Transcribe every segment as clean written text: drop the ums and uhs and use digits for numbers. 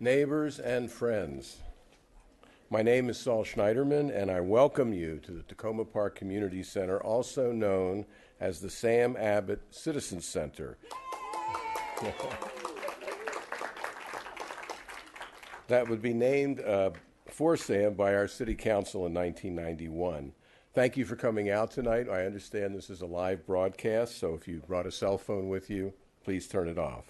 Neighbors and friends, my name is Saul Schneiderman, and I welcome you to the Tacoma Park Community Center, also known as the Sam Abbott Citizen Center. That would be named for Sam by our City Council in 1991. Thank you for coming out tonight. I understand this is a live broadcast, so if you brought a cell phone with you, please turn it off.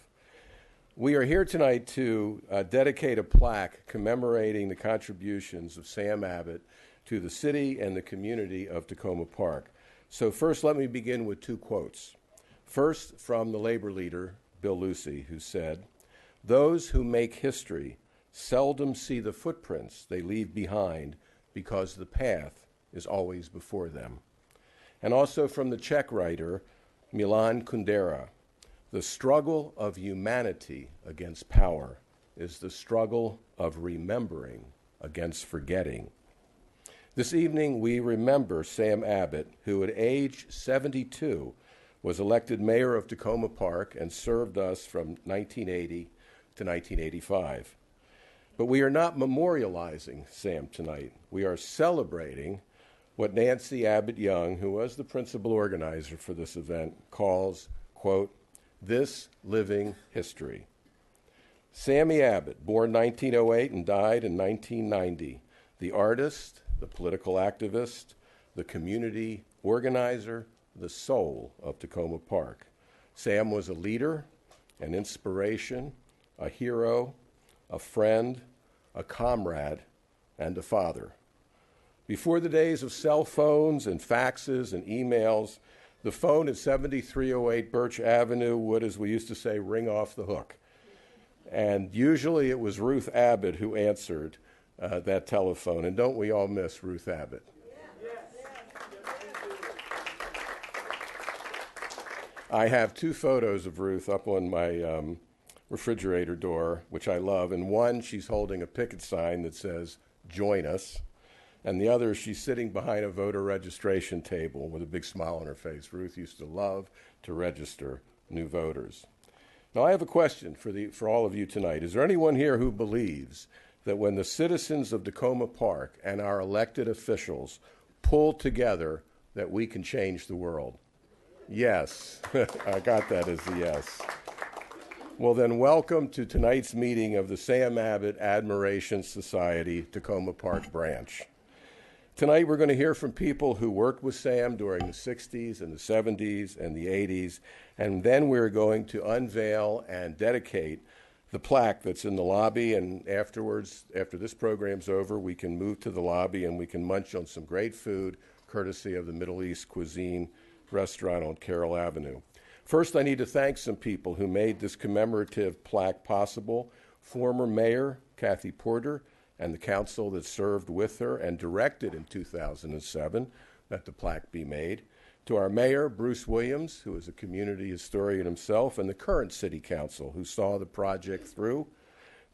We are here tonight to dedicate a plaque commemorating the contributions of Sam Abbott to the city and the community of Tacoma Park. So first, let me begin with two quotes. First, from the labor leader, Bill Lucy, who said, "Those who make history seldom see the footprints they leave behind because the path is always before them." And also from the Czech writer, Milan Kundera, "The struggle of humanity against power is the struggle of remembering against forgetting." This evening, we remember Sam Abbott, who at age 72 was elected mayor of Tacoma Park and served us from 1980 to 1985. But we are not memorializing Sam tonight. We are celebrating what Nancy Abbott Young, who was the principal organizer for this event, calls, quote, "this living history." Sammy Abbott, born 1908 and died in 1990, the artist, the political activist, the community organizer, the soul of Tacoma Park. Sam was a leader, an inspiration, a hero, a friend, a comrade, and a father. Before the days of cell phones and faxes and emails, the phone at 7308 Birch Avenue would, as we used to say, ring off the hook. And usually it was Ruth Abbott who answered that telephone. And don't we all miss Ruth Abbott? I have two photos of Ruth up on my refrigerator door, which I love. And one, she's holding a picket sign that says, "Join us." And the other, she's sitting behind a voter registration table with a big smile on her face. Ruth used to love to register new voters. Now, I have a question for all of you tonight. Is there anyone here who believes that when the citizens of Tacoma Park and our elected officials pull together, that we can change the world? Yes. I got that as a yes. Well, then, welcome to tonight's meeting of the Sam Abbott Admiration Society Tacoma Park branch. Tonight, we're going to hear from people who worked with Sam during the 60s and the 70s and the 80s, and then we're going to unveil and dedicate the plaque that's in the lobby, and afterwards, after this program's over, we can move to the lobby and we can munch on some great food, courtesy of the Middle East Cuisine restaurant on Carroll Avenue. First, I need to thank some people who made this commemorative plaque possible. Former Mayor Kathy Porter, and the council that served with her and directed in 2007 that the plaque be made. To our mayor, Bruce Williams, who is a community historian himself, and the current city council who saw the project through.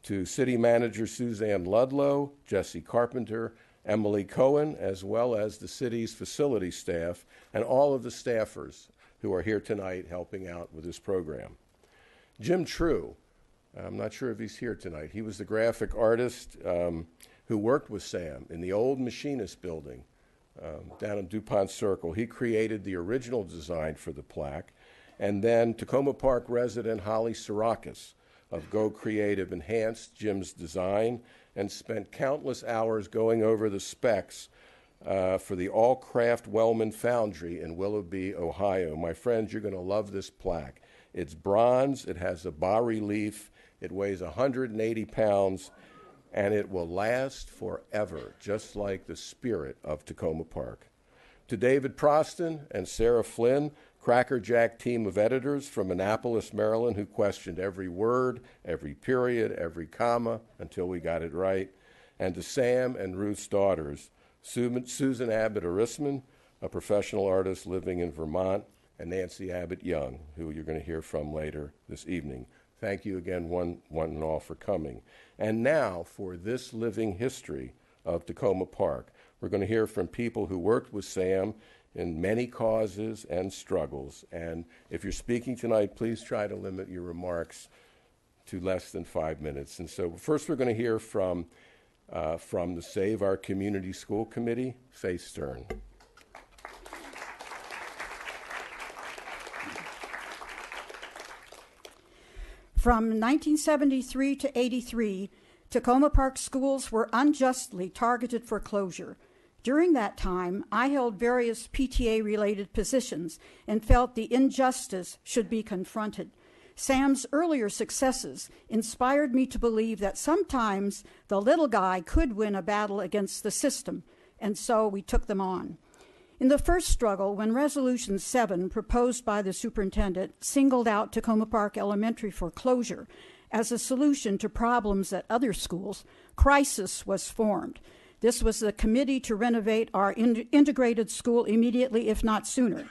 To city manager Suzanne Ludlow, Jesse Carpenter, Emily Cohen, as well as the city's facility staff and all of the staffers who are here tonight helping out with this program. Jim True, I'm not sure if he's here tonight. He was the graphic artist who worked with Sam in the old Machinist building down in DuPont Circle. He created the original design for the plaque. And then Tacoma Park resident Holly Sirakis of Go Creative enhanced Jim's design and spent countless hours going over the specs for the all-craft Wellman Foundry in Willoughby, Ohio. My friends, you're going to love this plaque. It's bronze, it has a bas-relief, it weighs 180 pounds, and it will last forever, just like the spirit of Tacoma Park. To David Proston and Sarah Flynn, Cracker Jack team of editors from Annapolis, Maryland, who questioned every word, every period, every comma until we got it right. And to Sam and Ruth's daughters, Susan Abbott Arisman, a professional artist living in Vermont, and Nancy Abbott Young, who you're going to hear from later this evening. Thank you again, one and all, for coming. And now, for this living history of Tacoma Park, we're going to hear from people who worked with Sam in many causes and struggles. And if you're speaking tonight, please try to limit your remarks to less than 5 minutes. And so first we're going to hear from the Save Our Community School Committee, Faith Stern. From 1973 to 83, Tacoma Park schools were unjustly targeted for closure. During that time, I held various PTA-related positions and felt the injustice should be confronted. Sam's earlier successes inspired me to believe that sometimes the little guy could win a battle against the system, and so we took them on. In the first struggle, when Resolution 7, proposed by the superintendent, singled out Tacoma Park Elementary for closure as a solution to problems at other schools, Crisis was formed. This was the committee to renovate our integrated school immediately, if not sooner,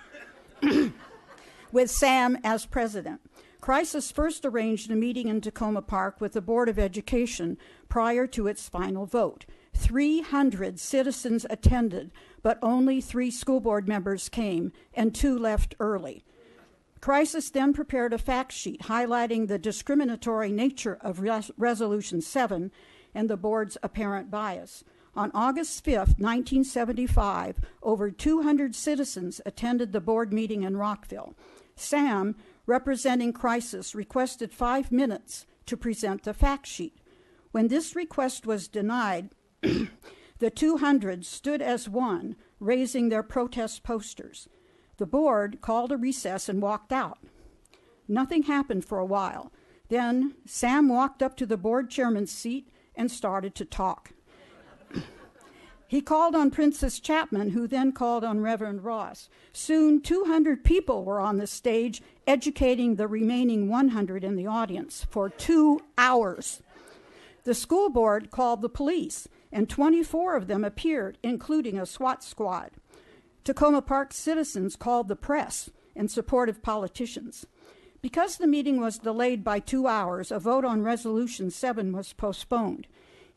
with Sam as president. Crisis first arranged a meeting in Tacoma Park with the Board of Education prior to its final vote. 300 citizens attended, but only 3 school board members came, and 2 left early. Crisis then prepared a fact sheet highlighting the discriminatory nature of Resolution 7 and the board's apparent bias. On August 5, 1975, over 200 citizens attended the board meeting in Rockville. Sam, representing Crisis, requested 5 minutes to present the fact sheet. When this request was denied, the 200 stood as one, raising their protest posters. The board called a recess and walked out. Nothing happened for a while. Then Sam walked up to the board chairman's seat and started to talk. He called on Princess Chapman, who then called on Reverend Ross. Soon, 200 people were on the stage, educating the remaining 100 in the audience for 2 hours. The school board called the police, and 24 of them appeared, including a SWAT squad. Tacoma Park citizens called the press and supportive politicians. Because the meeting was delayed by 2 hours, a vote on Resolution 7 was postponed.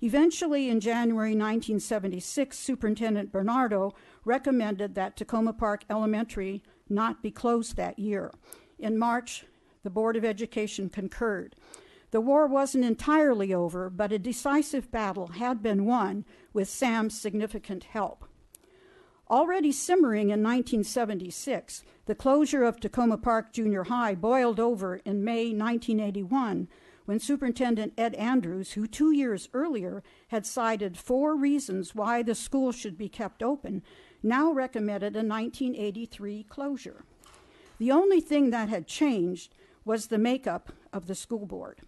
Eventually, in January 1976, Superintendent Bernardo recommended that Tacoma Park Elementary not be closed that year. In March, the Board of Education concurred. The war wasn't entirely over, but a decisive battle had been won with Sam's significant help. Already simmering in 1976, the closure of Tacoma Park Junior High boiled over in May 1981 when Superintendent Ed Andrews, who 2 years earlier had cited 4 reasons why the school should be kept open, now recommended a 1983 closure. The only thing that had changed was the makeup of the school board.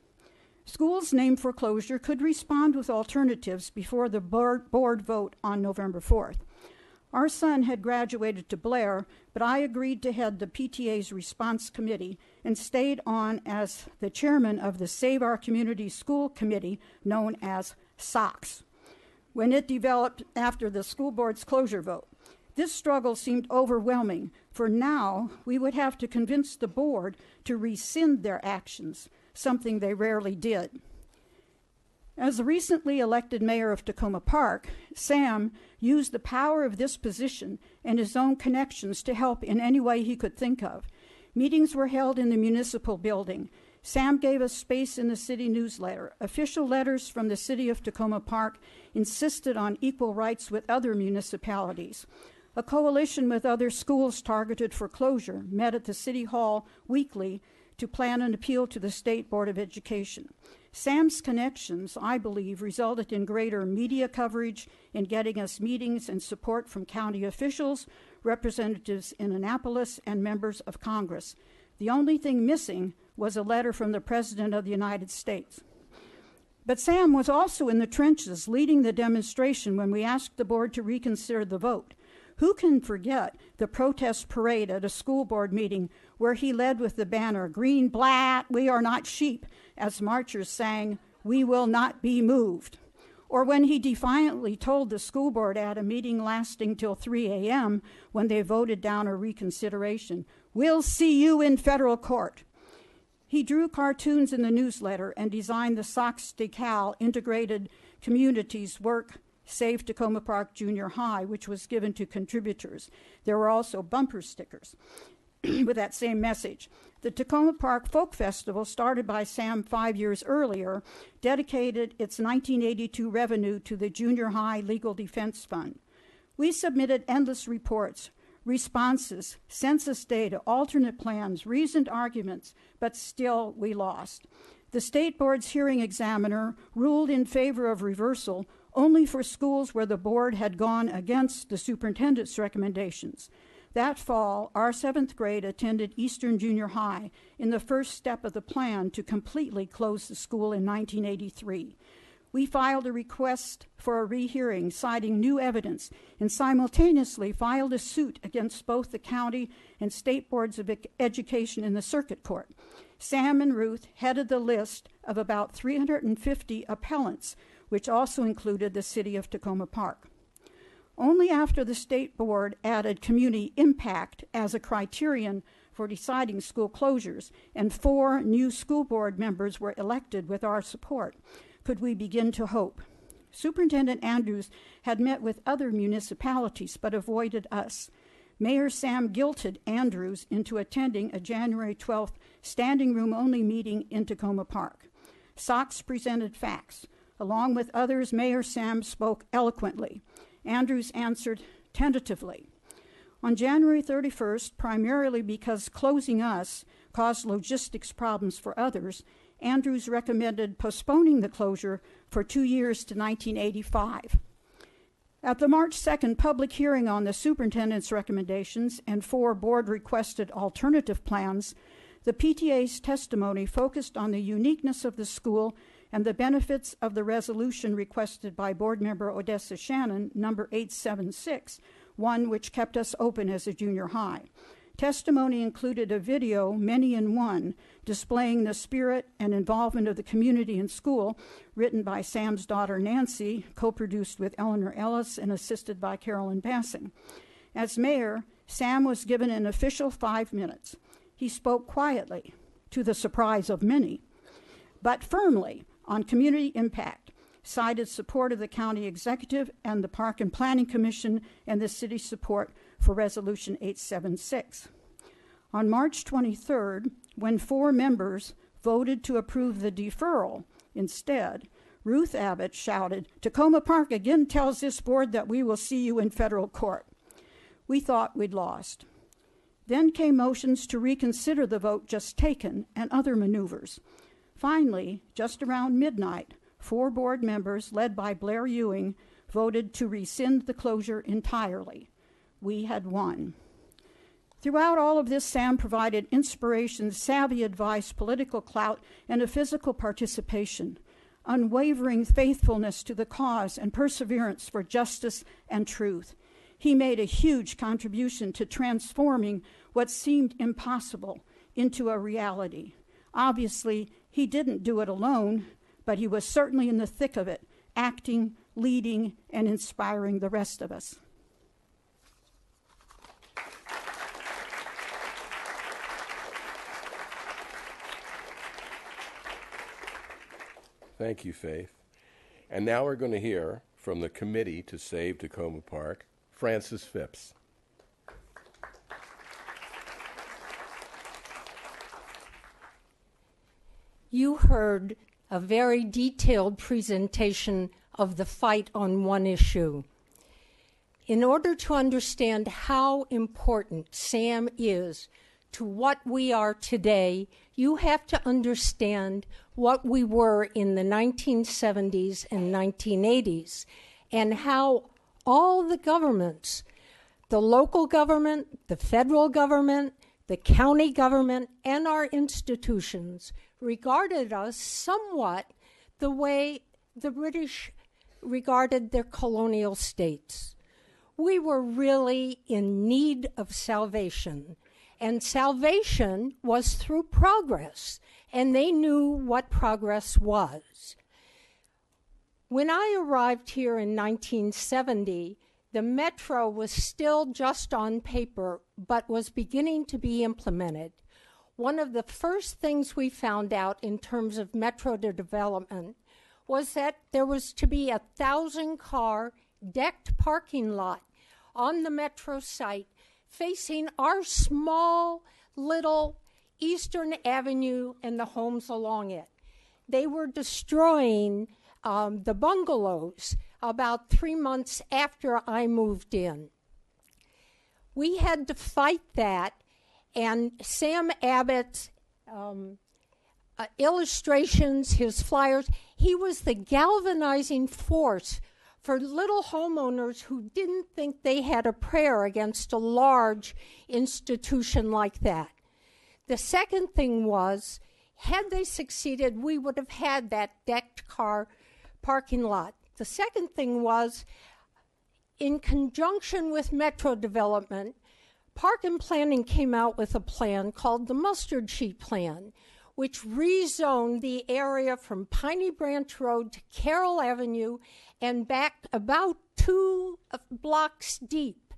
Schools named for closure could respond with alternatives before the board vote on November 4th. Our son had graduated to Blair, but I agreed to head the PTA's response committee and stayed on as the chairman of the Save Our Community School Committee, known as SOX, when it developed after the school board's closure vote. This struggle seemed overwhelming, for now we would have to convince the board to rescind their actions, something they rarely did. As the recently elected mayor of Tacoma Park, Sam used the power of this position and his own connections to help in any way he could think of. Meetings were held in the municipal building. Sam gave us space in the city newsletter. Official letters from the city of Tacoma Park insisted on equal rights with other municipalities. A coalition with other schools targeted for closure met at the City Hall weekly to plan an appeal to the State Board of Education. Sam's connections, I believe, resulted in greater media coverage in getting us meetings and support from county officials, representatives in Annapolis, and members of Congress. The only thing missing was a letter from the President of the United States. But Sam was also in the trenches leading the demonstration when we asked the board to reconsider the vote. Who can forget the protest parade at a school board meeting where he led with the banner, "Green Blat, we are not sheep," as marchers sang, "We will not be moved." Or when he defiantly told the school board at a meeting lasting till 3 a.m. when they voted down a reconsideration, "We'll see you in federal court." He drew cartoons in the newsletter and designed the SOX decal, Integrated Communities Work Save Tacoma Park Junior High, which was given to contributors. There were also bumper stickers with that same message. The Tacoma Park Folk Festival, started by Sam 5 years earlier, dedicated its 1982 revenue to the Junior High Legal Defense Fund. We submitted endless reports, responses, census data, alternate plans, reasoned arguments, but still we lost. The state board's hearing examiner ruled in favor of reversal only for schools where the board had gone against the superintendent's recommendations. That fall, our 7th grade attended Eastern Junior High in the first step of the plan to completely close the school in 1983. We filed a request for a rehearing, citing new evidence, and simultaneously filed a suit against both the county and state boards of education in the circuit court. Sam and Ruth headed the list of about 350 appellants, which also included the city of Tacoma Park. Only after the state board added community impact as a criterion for deciding school closures, and 4 new school board members were elected with our support, could we begin to hope. Superintendent Andrews had met with other municipalities but avoided us. Mayor Sam guilted Andrews into attending a January 12th standing room only meeting in Tacoma Park. Sox presented facts. Along with others, Mayor Sam spoke eloquently. Andrews answered tentatively. On January 31st, primarily because closing us caused logistics problems for others, Andrews recommended postponing the closure for 2 years to 1985. At the March 2nd public hearing on the superintendent's recommendations and 4 board-requested alternative plans, the PTA's testimony focused on the uniqueness of the school and the benefits of the resolution requested by Board Member Odessa Shannon, number 876, one which kept us open as a junior high. Testimony included a video, many in one, displaying the spirit and involvement of the community and school, written by Sam's daughter Nancy, co-produced with Eleanor Ellis and assisted by Carolyn Bassing. As mayor, Sam was given an official 5 minutes. He spoke quietly, to the surprise of many, but firmly on community impact, cited support of the county executive and the Park and Planning Commission and the city's support for Resolution 876. On March 23rd, when 4 members voted to approve the deferral instead, Ruth Abbott shouted, "Tacoma Park again tells this board that we will see you in federal court." We thought we'd lost. Then came motions to reconsider the vote just taken and other maneuvers. Finally, just around midnight, 4 board members, led by Blair Ewing, voted to rescind the closure entirely. We had won. Throughout all of this, Sam provided inspiration, savvy advice, political clout, and a physical participation, unwavering faithfulness to the cause and perseverance for justice and truth. He made a huge contribution to transforming what seemed impossible into a reality. Obviously, he didn't do it alone, but he was certainly in the thick of it, acting, leading, and inspiring the rest of us. Thank you, Faith. And now we're going to hear from the Committee to Save Tacoma Park, Frances Phipps. You heard a very detailed presentation of the fight on one issue. In order to understand how important Sam is to what we are today, you have to understand what we were in the 1970s and 1980s and how all the governments, the local government, the federal government, the county government, and our institutions regarded us somewhat the way the British regarded their colonial states. We were really in need of salvation, and salvation was through progress, and they knew what progress was. When I arrived here in 1970, the metro was still just on paper, but was beginning to be implemented. One of the first things we found out in terms of metro development was that there was to be a 1,000-car decked parking lot on the metro site facing our small little Eastern Avenue and the homes along it. They were destroying the bungalows about 3 months after I moved in. We had to fight that, and Sam Abbott's illustrations, his flyers, he was the galvanizing force for little homeowners who didn't think they had a prayer against a large institution like that. The second thing was, had they succeeded, we would have had that decked car parking lot. The second thing was, in conjunction with Metro Development, Park and Planning came out with a plan called the Mustard Sheet Plan, which rezoned the area from Piney Branch Road to Carroll Avenue and back about 2 blocks deep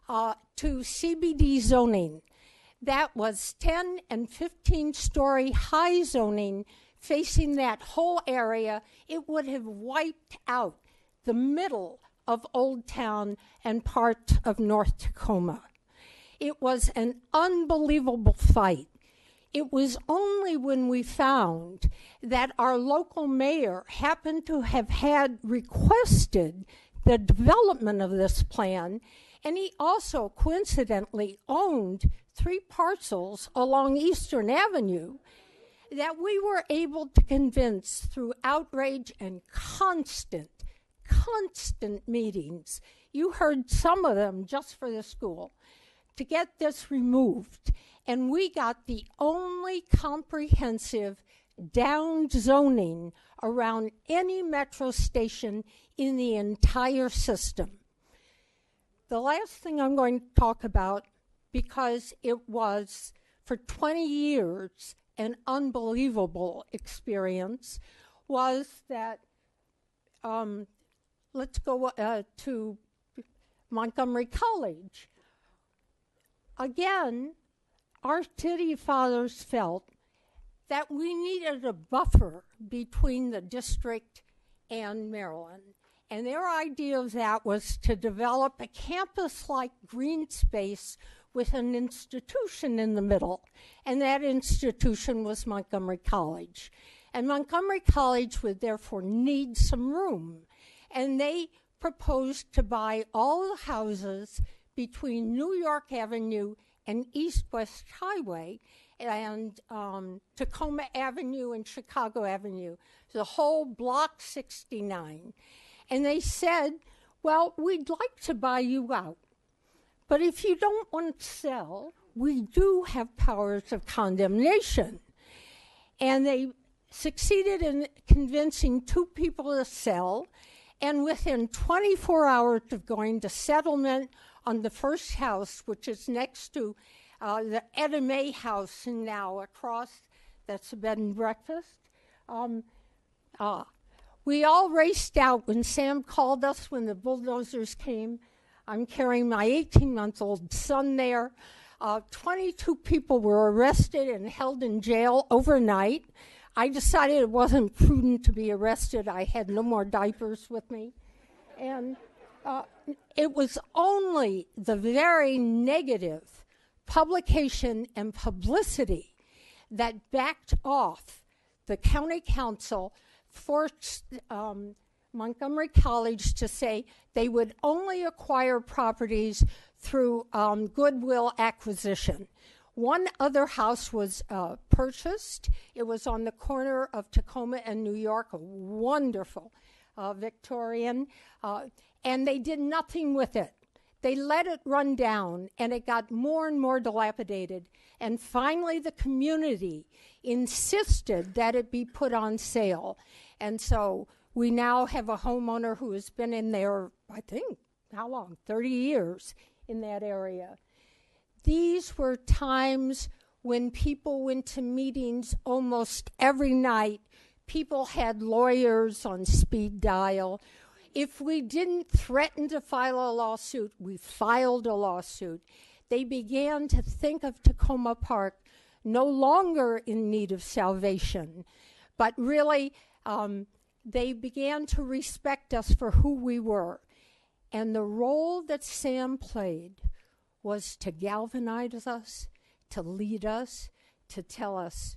to CBD zoning. That was 10 and 15-story high zoning facing that whole area. It would have wiped out the middle of Old Town and part of North Tacoma. It was an unbelievable fight. It was only when we found that our local mayor happened to have had requested the development of this plan, and he also coincidentally owned 3 parcels along Eastern Avenue, that we were able to convince through outrage and constant meetings, you heard some of them just for the school, to get this removed. And we got the only comprehensive down zoning around any metro station in the entire system. The last thing I'm going to talk about, because it was for 20 years an unbelievable experience, was that, let's go to Montgomery College. Again, our city fathers felt that we needed a buffer between the district and Maryland. And their idea of that was to develop a campus-like green space with an institution in the middle. And that institution was Montgomery College. And Montgomery College would therefore need some room. And they proposed to buy all the houses between New York Avenue and East-West Highway and Tacoma Avenue and Chicago Avenue, the whole block 69. And they said, well, we'd like to buy you out, but if you don't want to sell, we do have powers of condemnation. And they succeeded in convincing 2 people to sell, and within 24 hours of going to settlement on the first house, which is next to the Etta May house now across, that's a bed and breakfast. We all raced out when Sam called us when the bulldozers came. I'm carrying my 18-month-old son there. 22 people were arrested and held in jail overnight. I decided it wasn't prudent to be arrested. I had no more diapers with me. And it was only the very negative publication and publicity that backed off the county council, forced Montgomery College to say they would only acquire properties through goodwill acquisition. One other house was purchased. It was on the corner of Tacoma and New York, a wonderful Victorian, and they did nothing with it. They let it run down, and it got more and more dilapidated. And finally, the community insisted that it be put on sale. And so we now have a homeowner who has been in there, I think, how long? 30 years in that area. These were times when people went to meetings almost every night. People had lawyers on speed dial. If we didn't threaten to file a lawsuit, we filed a lawsuit. They began to think of Tacoma Park no longer in need of salvation, but really they began to respect us for who we were. And the role that Sam played was to galvanize us, to lead us, to tell us,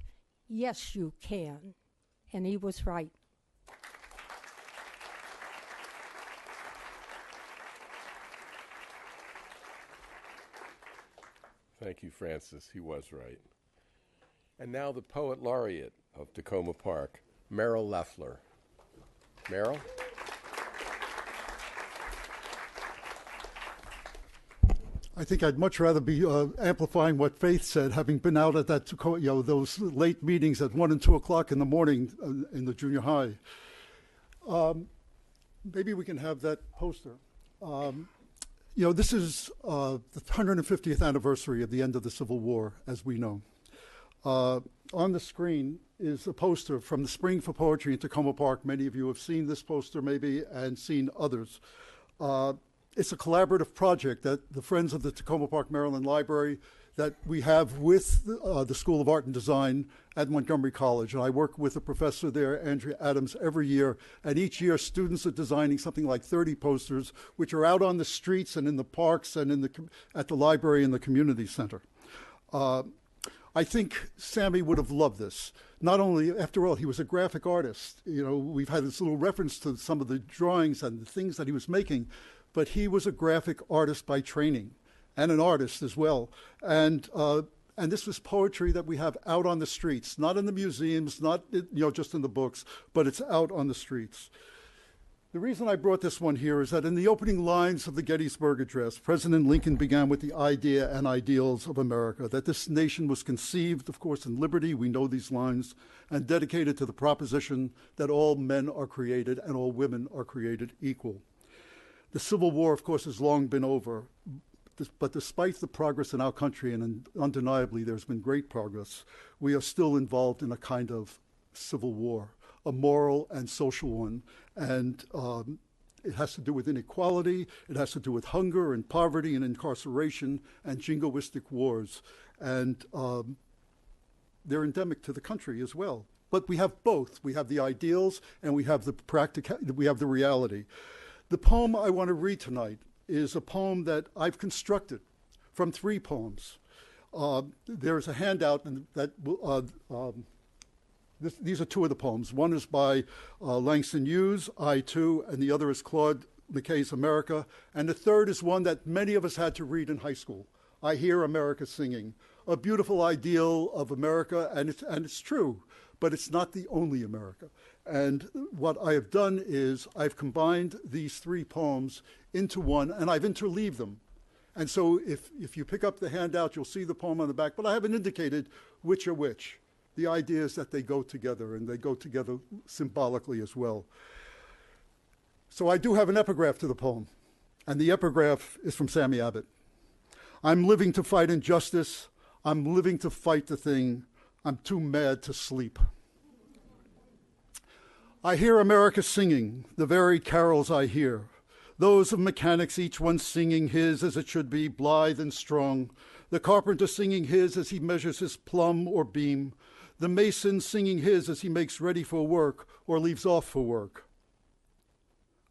yes, you can. And he was right. Thank you, Francis. He was right. And now the Poet Laureate of Tacoma Park, Merrill Leffler. Merrill? I think I'd much rather be amplifying what Faith said, having been out at that, those late meetings at 1 and 2 o'clock in the morning in the junior high. Maybe we can have that poster. This is the 150th anniversary of the end of the Civil War, as we know. On the screen is a poster from the Spring for Poetry in Tacoma Park. Many of you have seen this poster maybe and seen others. It's a collaborative project that the Friends of the Tacoma Park, Maryland Library that we have with the School of Art and Design at Montgomery College. And I work with a professor there, Andrea Adams, every year. And each year, students are designing something like 30 posters, which are out on the streets and in the parks and at the library and the community center. I think Sammy would have loved this. Not only, after all, he was a graphic artist. We've had this little reference to some of the drawings and the things that he was making, but he was a graphic artist by training and an artist as well. And this was poetry that we have out on the streets, not in the museums, not just in the books, but it's out on the streets. The reason I brought this one here is that in the opening lines of the Gettysburg Address, President Lincoln began with the idea and ideals of America, that this nation was conceived, of course, in liberty, we know these lines, and dedicated to the proposition that all men are created and all women are created equal. The Civil War, of course, has long been over, but despite the progress in our country, and undeniably there's been great progress, we are still involved in a kind of civil war, a moral and social one. And it has to do with inequality, it has to do with hunger and poverty and incarceration and jingoistic wars. And they're endemic to the country as well. But we have both. We have the ideals and we have the reality. The poem I want to read tonight is a poem that I've constructed from 3 poems. There's a handout that these are 2 of the poems. One is by Langston Hughes, I Too, and the other is Claude McKay's America. And the third is one that many of us had to read in high school, I Hear America Singing, a beautiful ideal of America, and it's true, but it's not the only America. And what I have done is I've combined these 3 poems into one, and I've interleaved them. And so if you pick up the handout, you'll see the poem on the back, but I haven't indicated which are which. The idea is that they go together, and they go together symbolically as well. So I do have an epigraph to the poem, and the epigraph is from Sammy Abbott. I'm living to fight injustice. I'm living to fight the thing. I'm too mad to sleep. I hear America singing, the very carols I hear, those of mechanics, each one singing his as it should be, blithe and strong, the carpenter singing his as he measures his plumb or beam, the mason singing his as he makes ready for work or leaves off for work.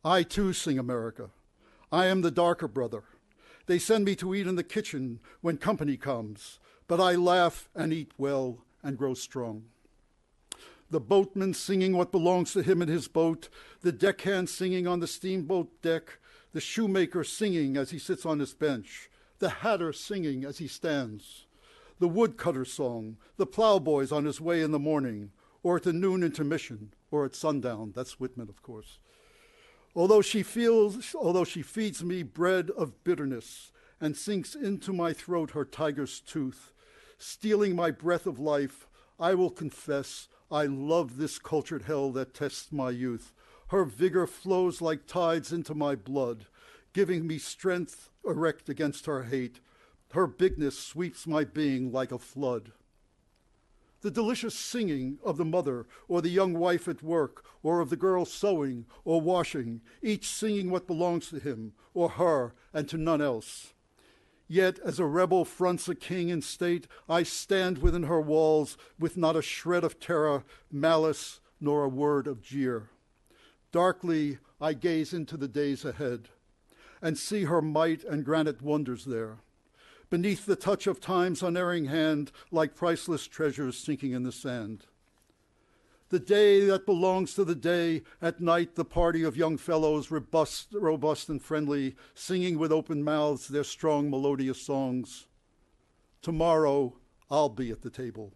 I too sing America. I am the darker brother. They send me to eat in the kitchen when company comes, but I laugh and eat well and grow strong. The boatman singing what belongs to him in his boat, the deckhand singing on the steamboat deck, the shoemaker singing as he sits on his bench, the hatter singing as he stands, the woodcutter song, the plowboys on his way in the morning, or at the noon intermission, or at sundown. That's Whitman, of course. Although she feeds me bread of bitterness and sinks into my throat her tiger's tooth, stealing my breath of life, I will confess I love this cultured hell that tests my youth. Her vigor flows like tides into my blood, giving me strength erect against her hate. Her bigness sweeps my being like a flood. The delicious singing of the mother or the young wife at work, or of the girl sewing or washing, each singing what belongs to him or her and to none else. Yet as a rebel fronts a king in state, I stand within her walls with not a shred of terror, malice, nor a word of jeer. Darkly I gaze into the days ahead and see her might and granite wonders there. beneath the touch of time's unerring hand, like priceless treasures sinking in the sand. The day that belongs to the day, at night the party of young fellows, robust and friendly, singing with open mouths their strong melodious songs. Tomorrow I'll be at the table.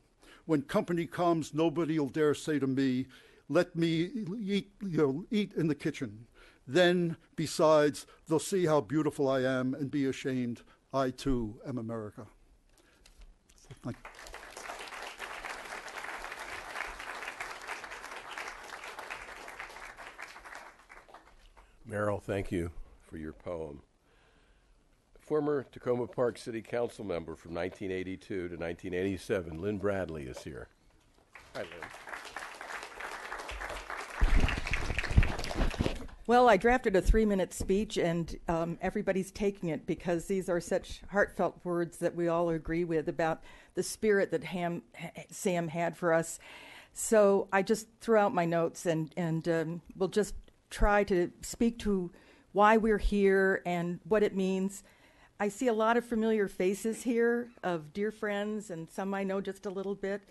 When company comes, nobody'll dare say to me, let me eat in the kitchen. Then, besides, they'll see how beautiful I am and be ashamed. I too am America. Thank you. Merrill, thank you for your poem. Former Tacoma Park City Council member from 1982 to 1987, Lynn Bradley is here. Hi, Lynn. Well, I drafted a 3-minute speech, and everybody's taking it because these are such heartfelt words that we all agree with about the spirit that Sam had for us. So I just threw out my notes, and we'll just try to speak to why we're here and what it means. I see a lot of familiar faces here of dear friends, and some I know just a little bit.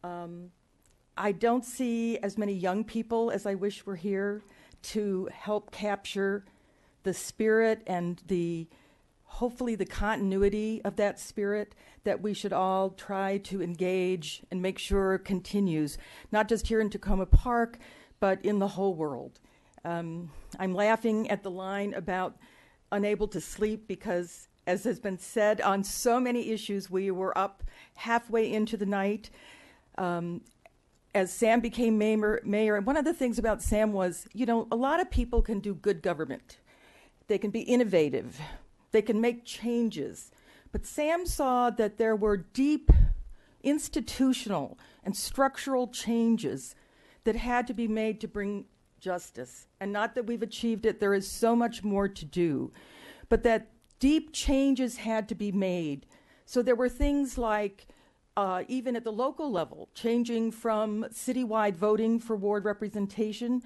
I don't see as many young people as I wish were here to help capture the spirit and hopefully the continuity of that spirit that we should all try to engage and make sure continues, not just here in Tacoma Park, but in the whole world. I'm laughing at the line about unable to sleep because, as has been said on so many issues, we were up halfway into the night. As Sam became mayor, and one of the things about Sam was, a lot of people can do good government. They can be innovative. They can make changes. But Sam saw that there were deep institutional and structural changes that had to be made to bring justice. And not that we've achieved it, there is so much more to do, but that deep changes had to be made. So there were things like, even at the local level, changing from citywide voting for ward representation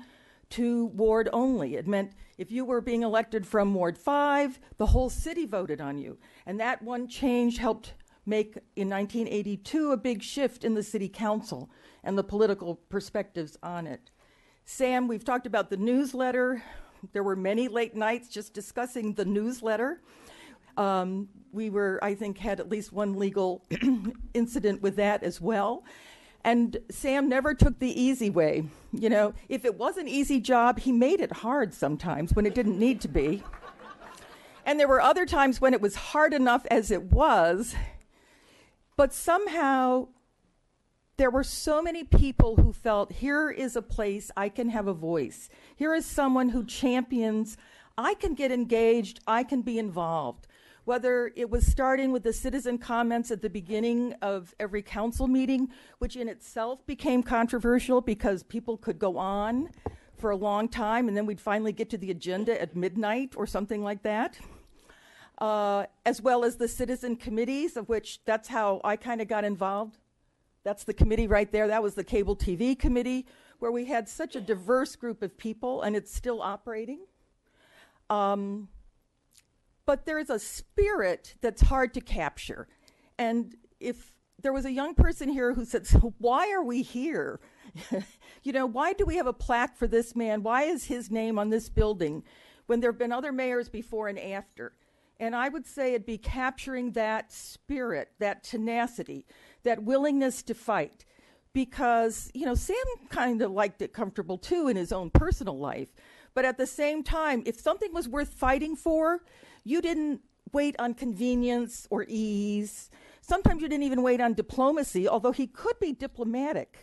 to ward only. It meant if you were being elected from Ward 5, the whole city voted on you. And that one change helped make, in 1982, a big shift in the city council and the political perspectives on it. Sam, we've talked about the newsletter. There were many late nights just discussing the newsletter. We I think, had at least one legal incident with that as well. And Sam never took the easy way. If it was an easy job, he made it hard sometimes when it didn't need to be. And there were other times when it was hard enough as it was, but somehow there were so many people who felt, here is a place I can have a voice. Here is someone who champions, I can get engaged, I can be involved. Whether it was starting with the citizen comments at the beginning of every council meeting, which in itself became controversial because people could go on for a long time and then we'd finally get to the agenda at midnight or something like that. As well as the citizen committees, of which that's how I kind of got involved. That's the committee right there. That was the cable TV committee, where we had such a diverse group of people, and it's still operating. But there is a spirit that's hard to capture. And if there was a young person here who said, so why are we here? Why do we have a plaque for this man? Why is his name on this building when there have been other mayors before and after? And I would say it'd be capturing that spirit, that tenacity, that willingness to fight. Because, Sam kind of liked it comfortable too in his own personal life. But at the same time, if something was worth fighting for, you didn't wait on convenience or ease. Sometimes you didn't even wait on diplomacy, although he could be diplomatic.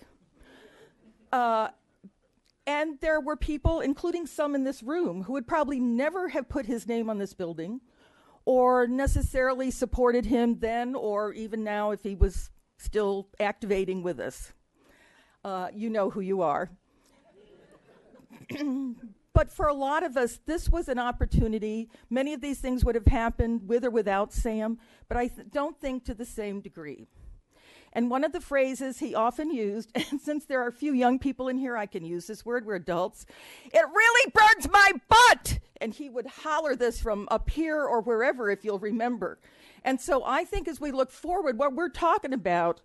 And there were people, including some in this room, who would probably never have put his name on this building or necessarily supported him then or even now if he was still activating with us. You know who you are. But for a lot of us, this was an opportunity. Many of these things would have happened with or without Sam, but I don't think to the same degree. And one of the phrases he often used, and since there are a few young people in here, I can use this word, we're adults, it really burns my butt! And he would holler this from up here or wherever, if you'll remember. And so I think as we look forward, what we're talking about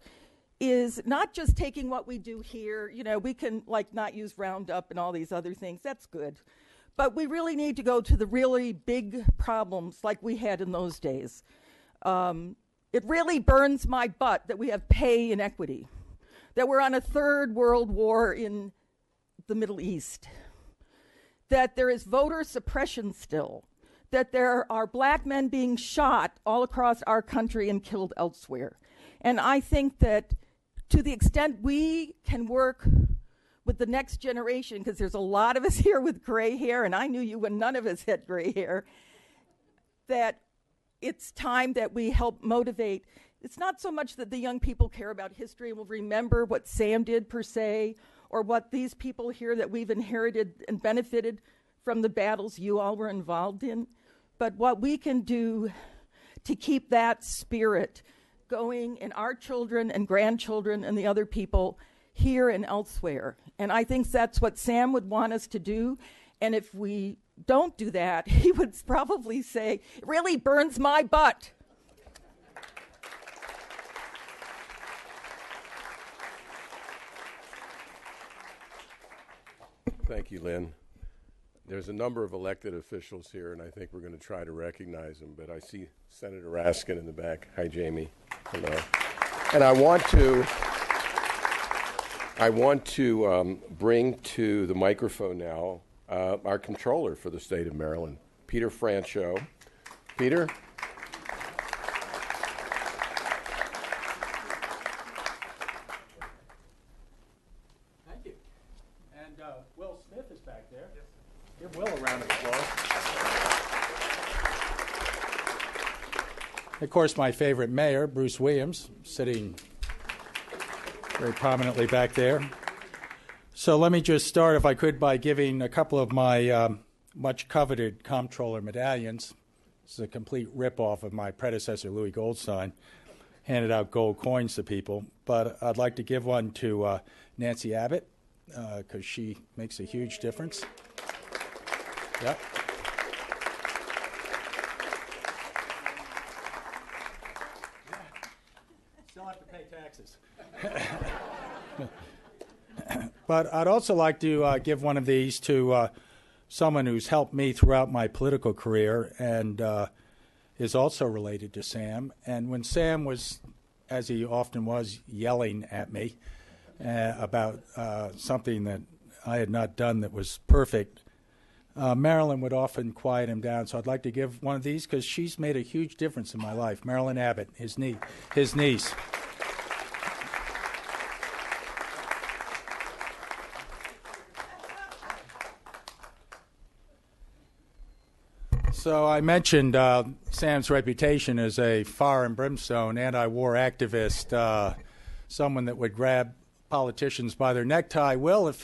is not just taking what we do here. You know, we can like not use Roundup and all these other things. That's good. But we really need to go to the really big problems like we had in those days. It really burns my butt that we have pay inequity, that we're on a third world war in the Middle East, that there is voter suppression still, that there are black men being shot all across our country and killed elsewhere. And I think that to the extent we can work with the next generation, because there's a lot of us here with gray hair, and I knew you when none of us had gray hair, that it's time that we help motivate. It's not so much that the young people care about history and will remember what Sam did per se, or what these people here that we've inherited and benefited from the battles you all were involved in, but what we can do to keep that spirit going in our children and grandchildren and the other people here and elsewhere. And I think that's what Sam would want us to do. And if we don't do that, he would probably say, it really burns my butt. Thank you, Lynn. There's a number of elected officials here, and I think we're going to try to recognize them. But I see Senator Raskin in the back. Hi, Jamie. Hello. And I want to bring to the microphone now our controller for the state of Maryland, Peter Francho. Peter? Thank you. And Will Smith is back there. Yes. Give Will a round of applause. Of course, my favorite mayor, Bruce Williams, sitting very prominently back there. So let me just start, if I could, by giving a couple of my much-coveted comptroller medallions. This is a complete rip-off of my predecessor, Louis Goldstein, handed out gold coins to people. But I'd like to give one to Nancy Abbott, because she makes a huge difference. Yep. Still have to pay taxes. But I'd also like to give one of these to someone who's helped me throughout my political career and is also related to Sam. And when Sam was, as he often was, yelling at me about something that I had not done that was perfect, Marilyn would often quiet him down. So I'd like to give one of these because she's made a huge difference in my life. Marilyn Abbott, his niece. So I mentioned Sam's reputation as a fire and brimstone anti-war activist, someone that would grab politicians by their necktie. Will, if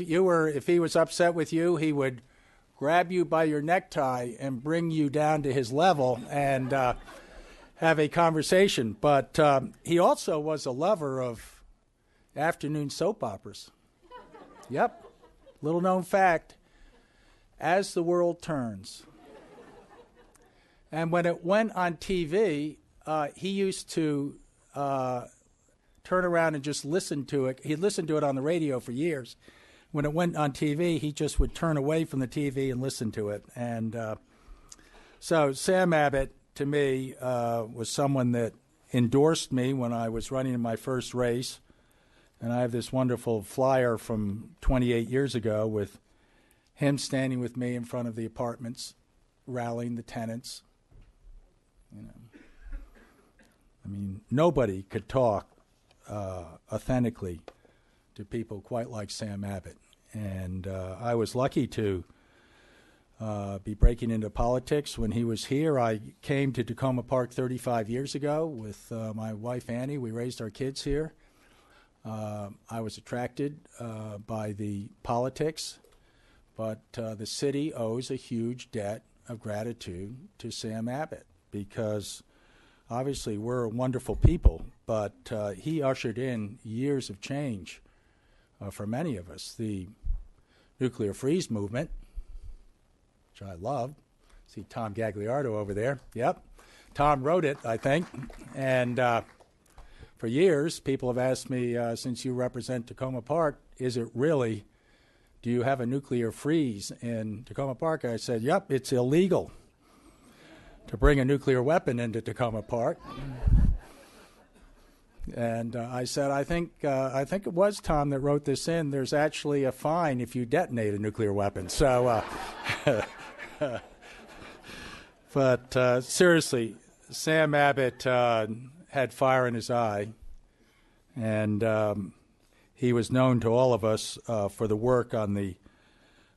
he was upset with you, he would grab you by your necktie and bring you down to his level and have a conversation. But he also was a lover of afternoon soap operas. Yep, little known fact. As the World Turns. And when it went on TV, he used to turn around and just listen to it. He'd listened to it on the radio for years. When it went on TV, he just would turn away from the TV and listen to it. And so Sam Abbott, to me, was someone that endorsed me when I was running in my first race. And I have this wonderful flyer from 28 years ago with him standing with me in front of the apartments, rallying the tenants. You know, I mean, nobody could talk authentically to people quite like Sam Abbott. And I was lucky to be breaking into politics when he was here. I came to Tacoma Park 35 years ago with my wife, Annie. We raised our kids here. I was attracted by the politics, but the city owes a huge debt of gratitude to Sam Abbott, because obviously we're wonderful people, but he ushered in years of change for many of us. The nuclear freeze movement, which I love. See Tom Gagliardo over there. Yep. Tom wrote it, I think, and for years people have asked me, since you represent Tacoma Park, is it really, do you have a nuclear freeze in Tacoma Park? I said, yep, it's illegal to bring a nuclear weapon into Tacoma Park. And I said, I think it was Tom that wrote this in. There's actually a fine if you detonate a nuclear weapon. So, but seriously, Sam Abbott had fire in his eye, and he was known to all of us for the work on the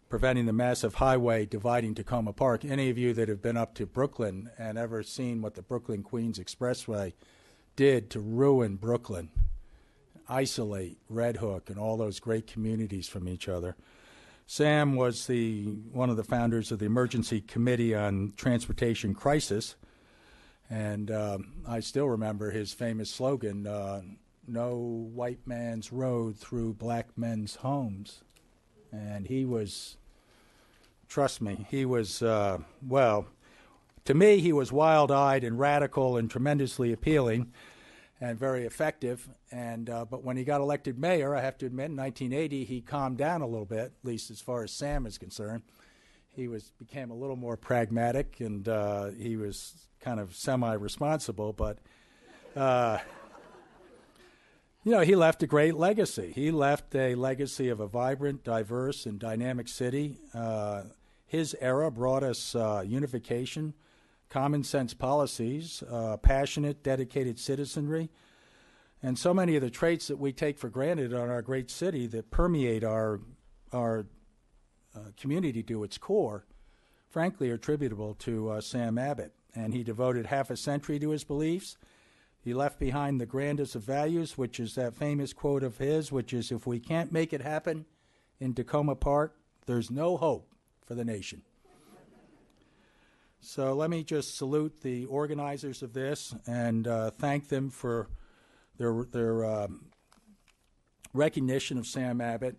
preventing the massive highway dividing Tacoma Park. Any of you that have been up to Brooklyn and ever seen what the Brooklyn-Queens Expressway did to ruin Brooklyn, isolate Red Hook and all those great communities from each other. Sam was one of the founders of the Emergency Committee on Transportation Crisis, and I still remember his famous slogan, no white man's road through black men's homes. And he was, trust me, he was, well, to me, he was wild-eyed and radical and tremendously appealing and very effective. And but when he got elected mayor, I have to admit, in 1980, he calmed down a little bit, at least as far as Sam is concerned. He became a little more pragmatic, and he was kind of semi-responsible. But, you know, he left a great legacy. He left a legacy of a vibrant, diverse, and dynamic city. His era brought us unification, common sense policies, passionate, dedicated citizenry, and so many of the traits that we take for granted on our great city that permeate our community to its core, frankly, are attributable to Sam Abbott. And he devoted half a century to his beliefs. He left behind the grandest of values, which is that famous quote of his, which is, if we can't make it happen in Tacoma Park, there's no hope for the nation. So let me just salute the organizers of this and thank them for their recognition of Sam Abbott.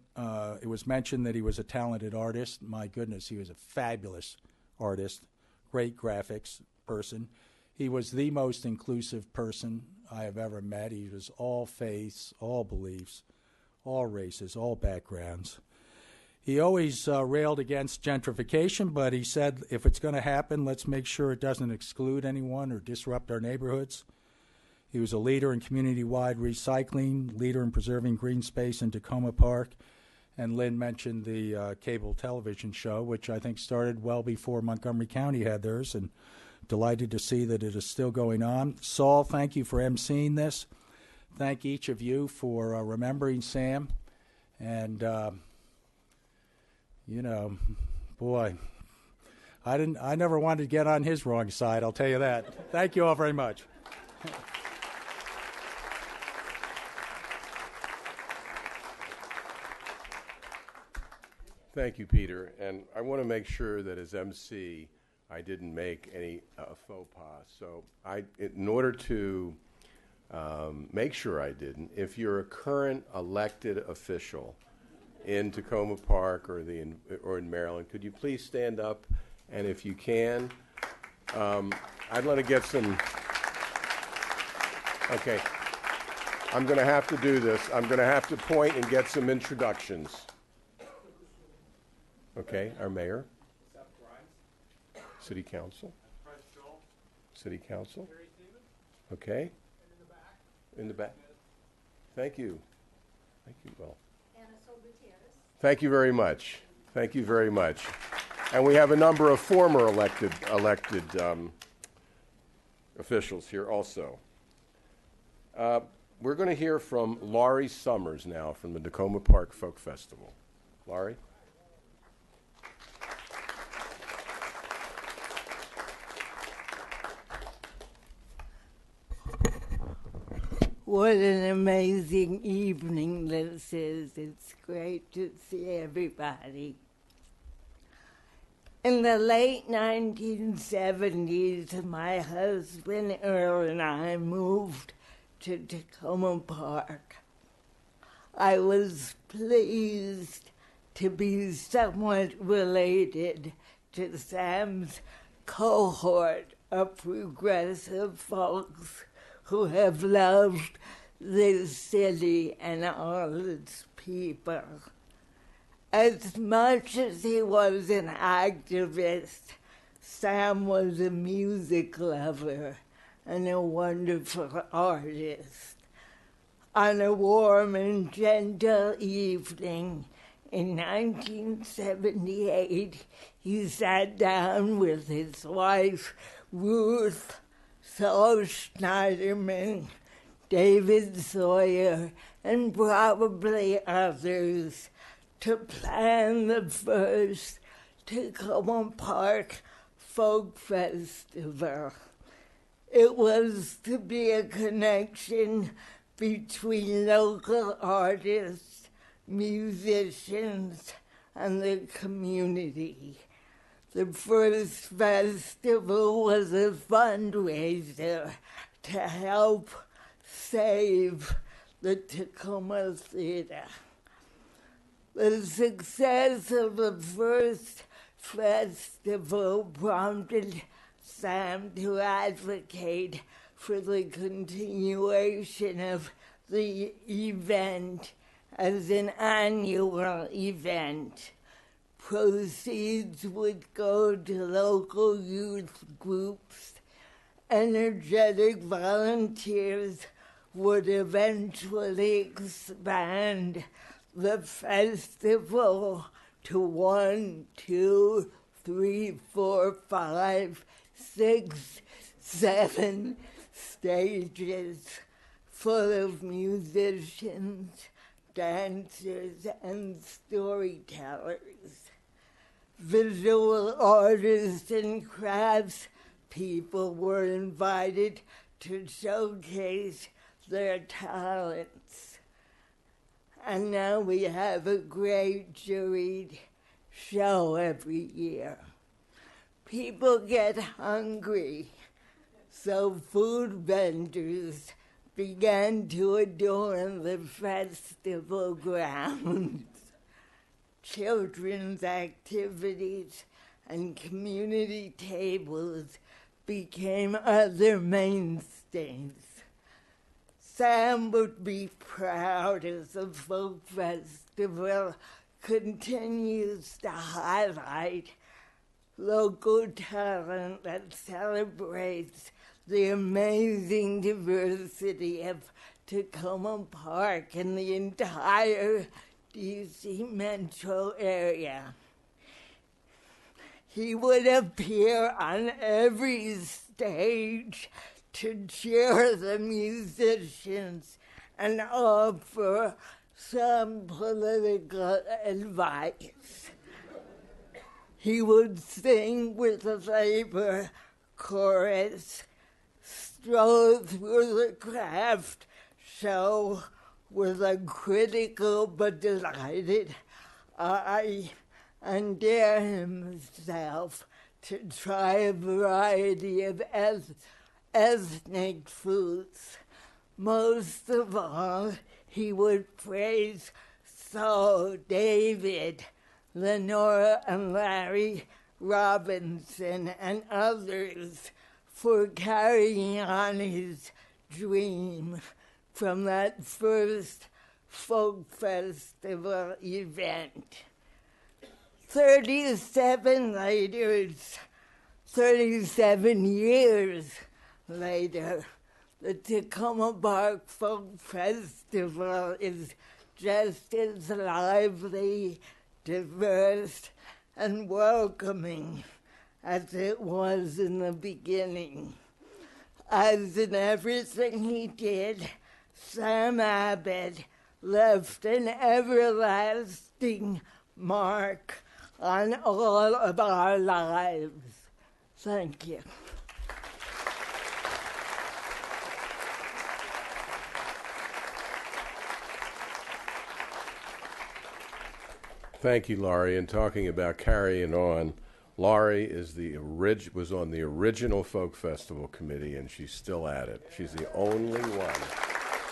It was mentioned that he was a talented artist. My goodness, he was a fabulous artist, great graphics person. He was the most inclusive person I have ever met. He was all faiths, all beliefs, all races, all backgrounds. He always railed against gentrification, but he said, if it's going to happen, let's make sure it doesn't exclude anyone or disrupt our neighborhoods. He was a leader in community-wide recycling, leader in preserving green space in Tacoma Park. And Lynn mentioned the cable television show, which I think started well before Montgomery County had theirs, and delighted to see that it is still going on. Saul, thank you for emceeing this. Thank each of you for remembering Sam. And, you know, boy, I never wanted to get on his wrong side, I'll tell you that. Thank you all very much. Thank you, Peter. And I want to make sure that as MC, I didn't make any faux pas. So in order to make sure I didn't, if you're a current elected official in Tacoma Park or in Maryland, could you please stand up? And if you can, I'd like to get some. Okay, I'm going to have to do this. I'm going to have to point and get some introductions. Okay, our mayor. City Council. City Council. Okay. In the back. Thank you. Thank you, Will. Thank you very much. Thank you very much. And we have a number of former elected officials here also. We're going to hear from Laurie Summers now from the Tacoma Park Folk Festival. Laurie? What an amazing evening this is. It's great to see everybody. In the late 1970s, my husband Earl and I moved to Tacoma Park. I was pleased to be somewhat related to Sam's cohort of progressive folks who have loved this city and all its people. As much as he was an activist, Sam was a music lover and a wonderful artist. On a warm and gentle evening in 1978, he sat down with his wife, Ruth, Saul Schneiderman, David Sawyer, and probably others to plan the first Tacoma Park Folk Festival. It was to be a connection between local artists, musicians, and the community. The first festival was a fundraiser to help save the Tacoma Theater. The success of the first festival prompted Sam to advocate for the continuation of the event as an annual event. Proceeds would go to local youth groups. Energetic volunteers would eventually expand the festival to 1, 2, 3, 4, 5, 6, 7 stages full of musicians, dancers, and storytellers. Visual artists and crafts people were invited to showcase their talents. And now we have a great juried show every year. People get hungry, so food vendors began to adorn the festival grounds. Children's activities and community tables became other mainstays. Sam would be proud as the Folk Festival continues to highlight local talent that celebrates the amazing diversity of Tacoma Park and the entire D.C. metro area. He would appear on every stage to cheer the musicians and offer some political advice. He would sing with the labor chorus, stroll through the craft show with a critical but delighted eye, and dare himself to try a variety of ethnic foods. Most of all, he would praise Saul, David, Lenora and Larry Robinson, and others for carrying on his dream from that first folk festival event. 37 years later, the Tacoma Park Folk Festival is just as lively, diverse, and welcoming as it was in the beginning. As in everything he did, Sam Abbott left an everlasting mark on all of our lives. Thank you. Thank you, Laurie. And talking about carrying on, Laurie is was on the original Folk Festival Committee, and she's still at it. She's the only one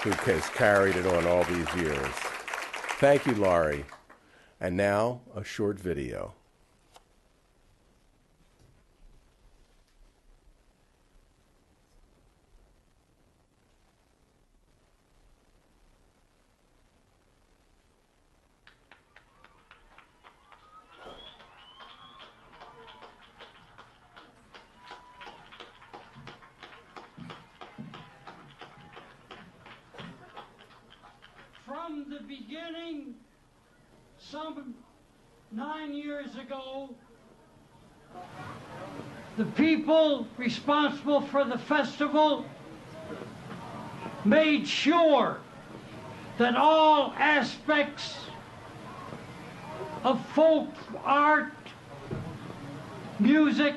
who has carried it on all these years. Thank you, Laurie. And now, a short video. From the beginning, some 9 years ago, the people responsible for the festival made sure that all aspects of folk art, music,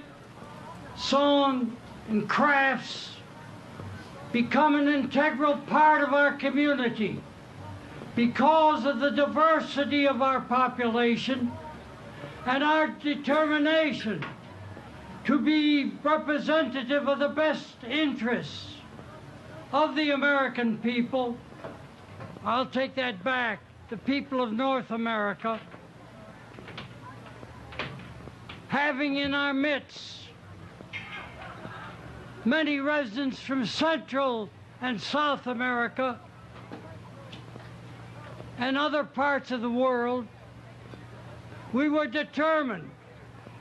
song, and crafts become an integral part of our community. Because of the diversity of our population and our determination to be representative of the best interests of the American people, I'll take that back, the people of North America, having in our midst many residents from Central and South America and other parts of the world, we were determined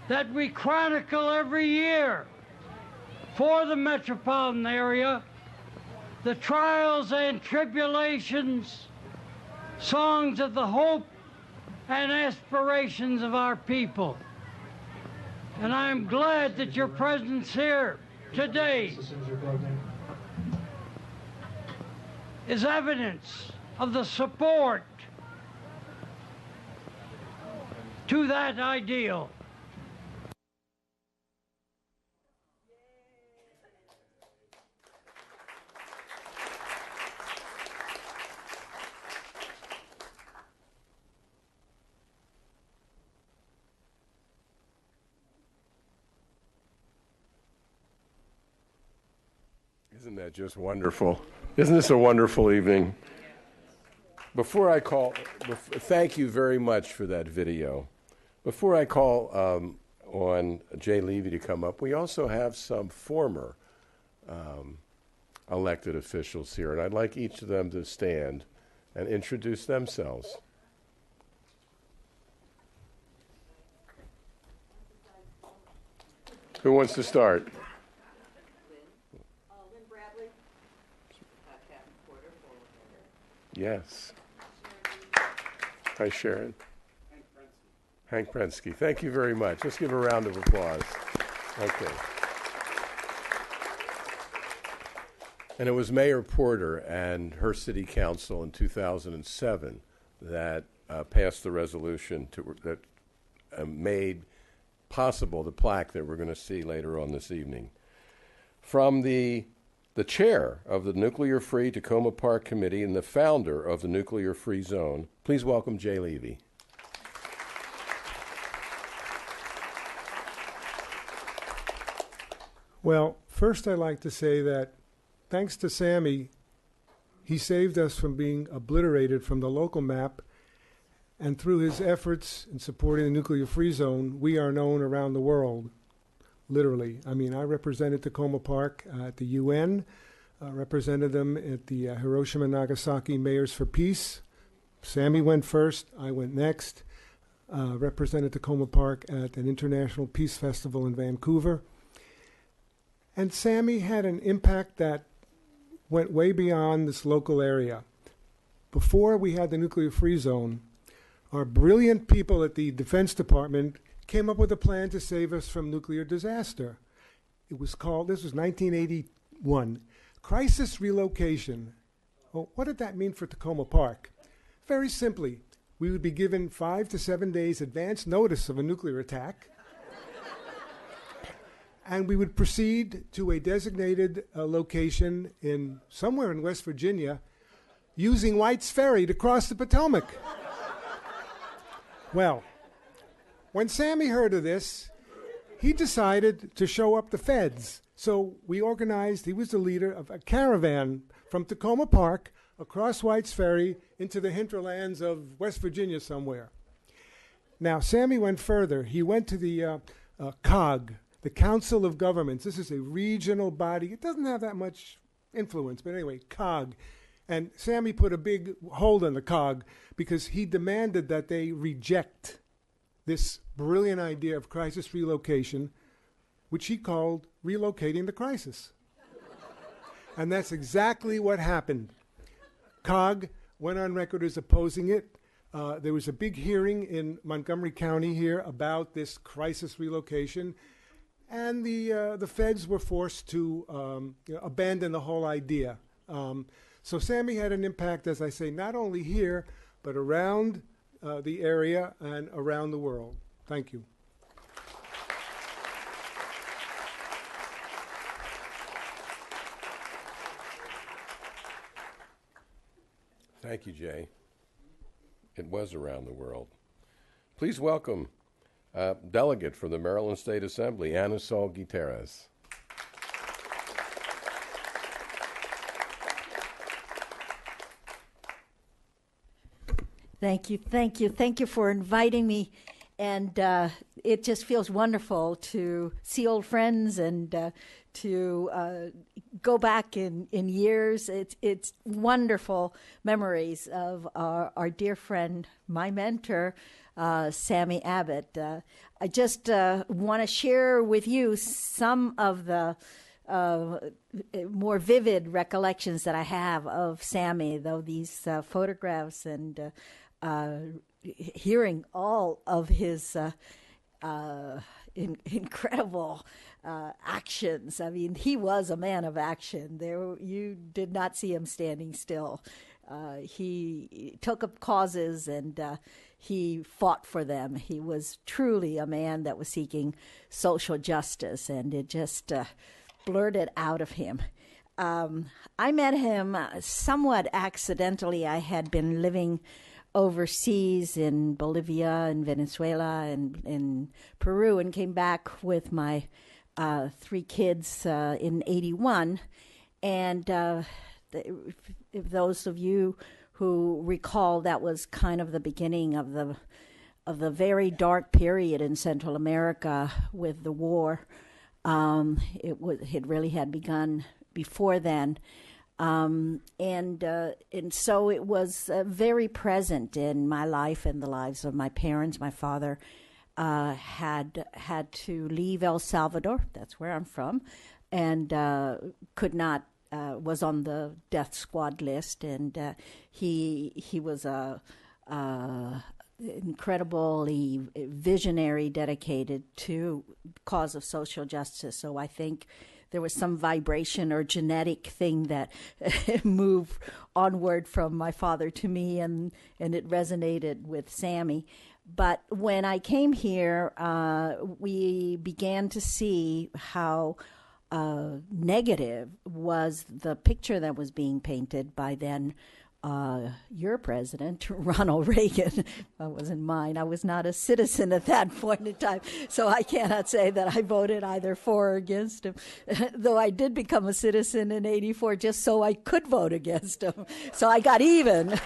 that we chronicle every year for the metropolitan area the trials and tribulations, songs of the hope and aspirations of our people. And I'm glad that your presence here today is evidence of the support to that ideal. Isn't that just wonderful? Isn't this a wonderful evening? Before I call, thank you very much for that video. Before I call on Jay Levy to come up, we also have some former elected officials here, and I'd like each of them to stand and introduce themselves. Who wants to start? Lynn Bradley, Captain Porter, forward Yes. Hi, Sharon. Hank Prensky. Thank you very much. Let's give a round of applause. Okay. And it was Mayor Porter and her city council in 2007 that passed the resolution that made possible the plaque that we're going to see later on this evening. From the chair of the Nuclear Free Tacoma Park Committee and the founder of the Nuclear Free Zone, please welcome Jay Levy. Well, first I'd like to say that thanks to Sammy, he saved us from being obliterated from the local map, and through his efforts in supporting the Nuclear Free Zone, we are known around the world, literally. I mean, I represented Tacoma Park at the UN, represented them at the Hiroshima and Nagasaki Mayors for Peace. Sammy went first, I went next, represented Tacoma Park at an International Peace Festival in Vancouver. And Sammy had an impact that went way beyond this local area. Before we had the Nuclear Free Zone, our brilliant people at the Defense Department came up with a plan to save us from nuclear disaster. It was called, this was 1981, Crisis Relocation. Well, what did that mean for Tacoma Park? Very simply, we would be given 5 to 7 days advance notice of a nuclear attack, and we would proceed to a designated location in somewhere in West Virginia using White's Ferry to cross the Potomac. Well, when Sammy heard of this, he decided to show up the feds. So we organized, he was the leader of a caravan from Tacoma Park across White's Ferry into the hinterlands of West Virginia somewhere. Now, Sammy went further. He went to the COG, the Council of Governments. This is a regional body. It doesn't have that much influence, but anyway, COG. And Sammy put a big hold on the COG because he demanded that they reject this brilliant idea of crisis relocation, which he called relocating the crisis. And that's exactly what happened. COG went on record as opposing it. There was a big hearing in Montgomery County here about this crisis relocation, and the feds were forced to abandon the whole idea. So Sammy had an impact, as I say, not only here, but around the area and around the world. Thank you. Thank you, Jay. It was around the world. Please welcome delegate from the Maryland State Assembly, Ana Sol Guiterres. Thank you for inviting me, and it just feels wonderful to see old friends and to go back in years. It's wonderful memories of our dear friend, my mentor, Sammy Abbott. I just want to share with you some of the more vivid recollections that I have of Sammy, though these photographs and hearing all of his incredible actions. I mean, he was a man of action. You did not see him standing still. He took up causes and he fought for them. He was truly a man that was seeking social justice, and it just blurted out of him. I met him somewhat accidentally. I had been living overseas in Bolivia and Venezuela and in Peru, and came back with my 3 kids in '81. And if those of you who recall, that was kind of the beginning of the very dark period in Central America with the war. It really had begun before then. And so it was very present in my life and the lives of my parents. My father had to leave El Salvador, that's where I'm from, and could not, was on the death squad list, and he was a incredibly visionary, dedicated to cause of social justice. So I think there was some vibration or genetic thing that moved onward from my father to me, and it resonated with Sammy. But when I came here, we began to see how negative was the picture that was being painted by then your president, Ronald Reagan. That wasn't mine. I was not a citizen at that point in time, so I cannot say that I voted either for or against him, though I did become a citizen in '84 just so I could vote against him. So I got even.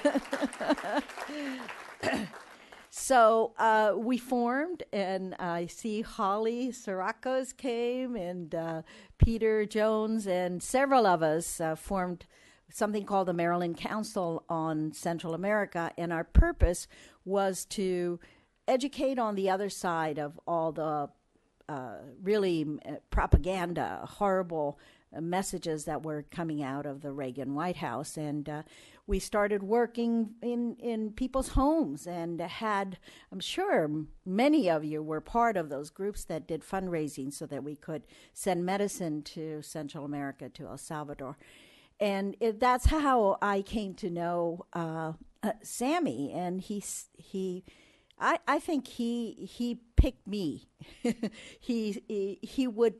So we formed, and I see Holly Siracos came, and Peter Jones, and several of us formed something called the Maryland Council on Central America, and our purpose was to educate on the other side of all the really propaganda, horrible messages that were coming out of the Reagan White House. And we started working in people's homes, and I'm sure many of you were part of those groups that did fundraising so that we could send medicine to Central America, to El Salvador. And that's how I came to know Sammy, and I think he picked me. He would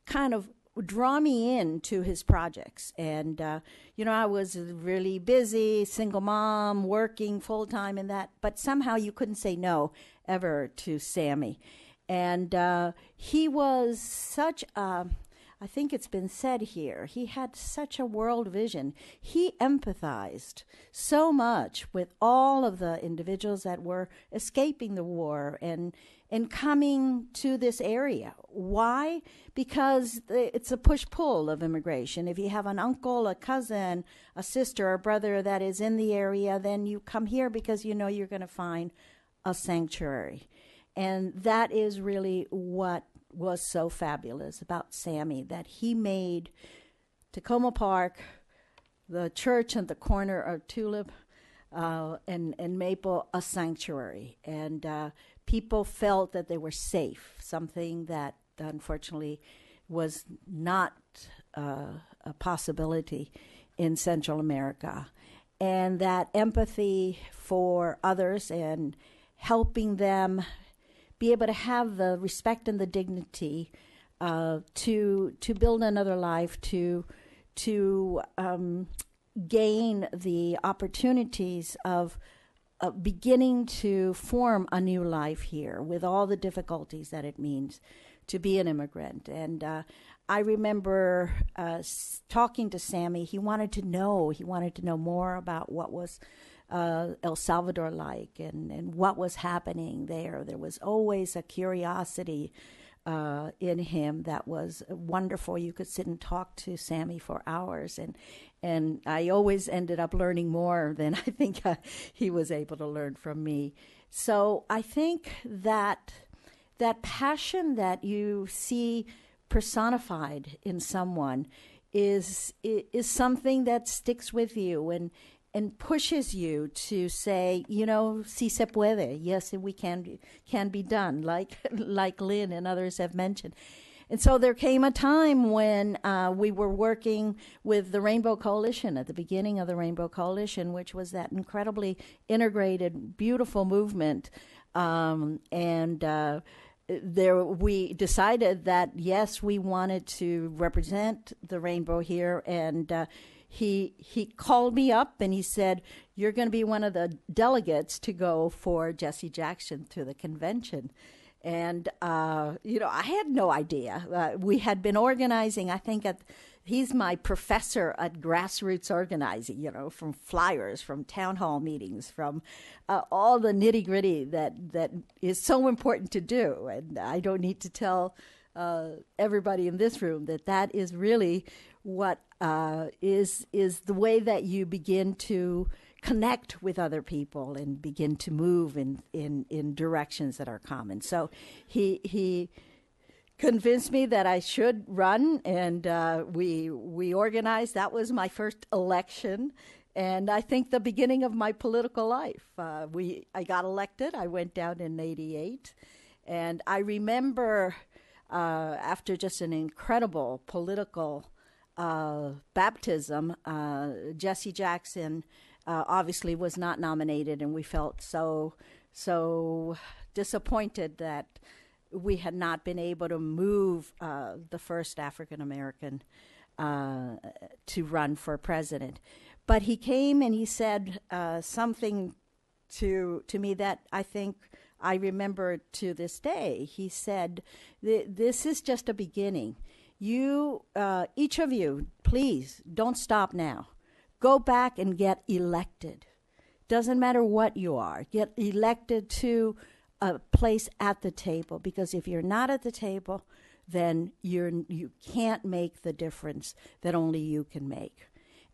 kind of draw me into his projects, and I was really busy, single mom, working full time in that, but somehow you couldn't say no ever to Sammy, and he was such a, I think it's been said here, he had such a world vision. He empathized so much with all of the individuals that were escaping the war and coming to this area. Why? Because it's a push-pull of immigration. If you have an uncle, a cousin, a sister, a brother that is in the area, then you come here because you know you're going to find a sanctuary. And that is really what was so fabulous about Sammy, that he made Tacoma Park, the church at the corner of Tulip, and Maple a sanctuary. And people felt that they were safe, something that unfortunately was not a possibility in Central America. And that empathy for others and helping them be able to have the respect and the dignity to build another life, to gain the opportunities of beginning to form a new life here with all the difficulties that it means to be an immigrant. And I remember talking to Sammy. He wanted to know more about what was El Salvador like and what was happening there. There was always a curiosity in him that was wonderful. You could sit and talk to Sammy for hours, and I always ended up learning more than I think he was able to learn from me. So I think that passion that you see personified in someone is something that sticks with you and pushes you to say, si se puede, yes, we can be done, like Lynn and others have mentioned. And so there came a time when we were working with the Rainbow Coalition at the beginning of the Rainbow Coalition, which was that incredibly integrated, beautiful movement. There we decided that, yes, we wanted to represent the rainbow here. And he called me up and he said, you're going to be one of the delegates to go for Jesse Jackson to the convention. And, I had no idea. We had been organizing, I think, he's my professor at grassroots organizing, from flyers, from town hall meetings, from all the nitty-gritty that is so important to do. And I don't need to tell everybody in this room that is really what is the way that you begin to connect with other people and begin to move in directions that are common. So he convinced me that I should run, and we organized. That was my first election, and I think the beginning of my political life. I got elected. I went down in '88, and I remember after just an incredible political baptism, Jesse Jackson obviously was not nominated, and we felt so disappointed that we had not been able to move the first African American to run for president. But he came and he said something to me that I think I remember to this day. He said, "This is just a beginning. You, each of you, please don't stop now. Go back and get elected. Doesn't matter what you are. Get elected to a place at the table, because if you're not at the table, then you can't make the difference that only you can make."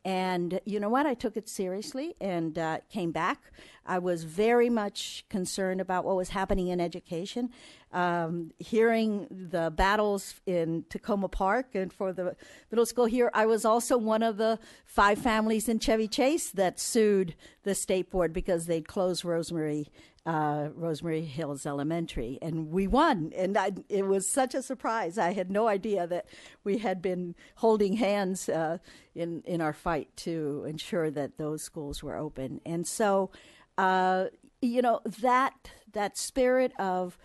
And you know what? I took it seriously and came back. I was very much concerned about what was happening in education. Hearing the battles in Tacoma Park and for the middle school here, I was also one of the 5 families in Chevy Chase that sued the state board because they'd closed Rosemary Hills Elementary, and we won. And it was such a surprise. I had no idea that we had been holding hands in our fight to ensure that those schools were open. And so, that spirit of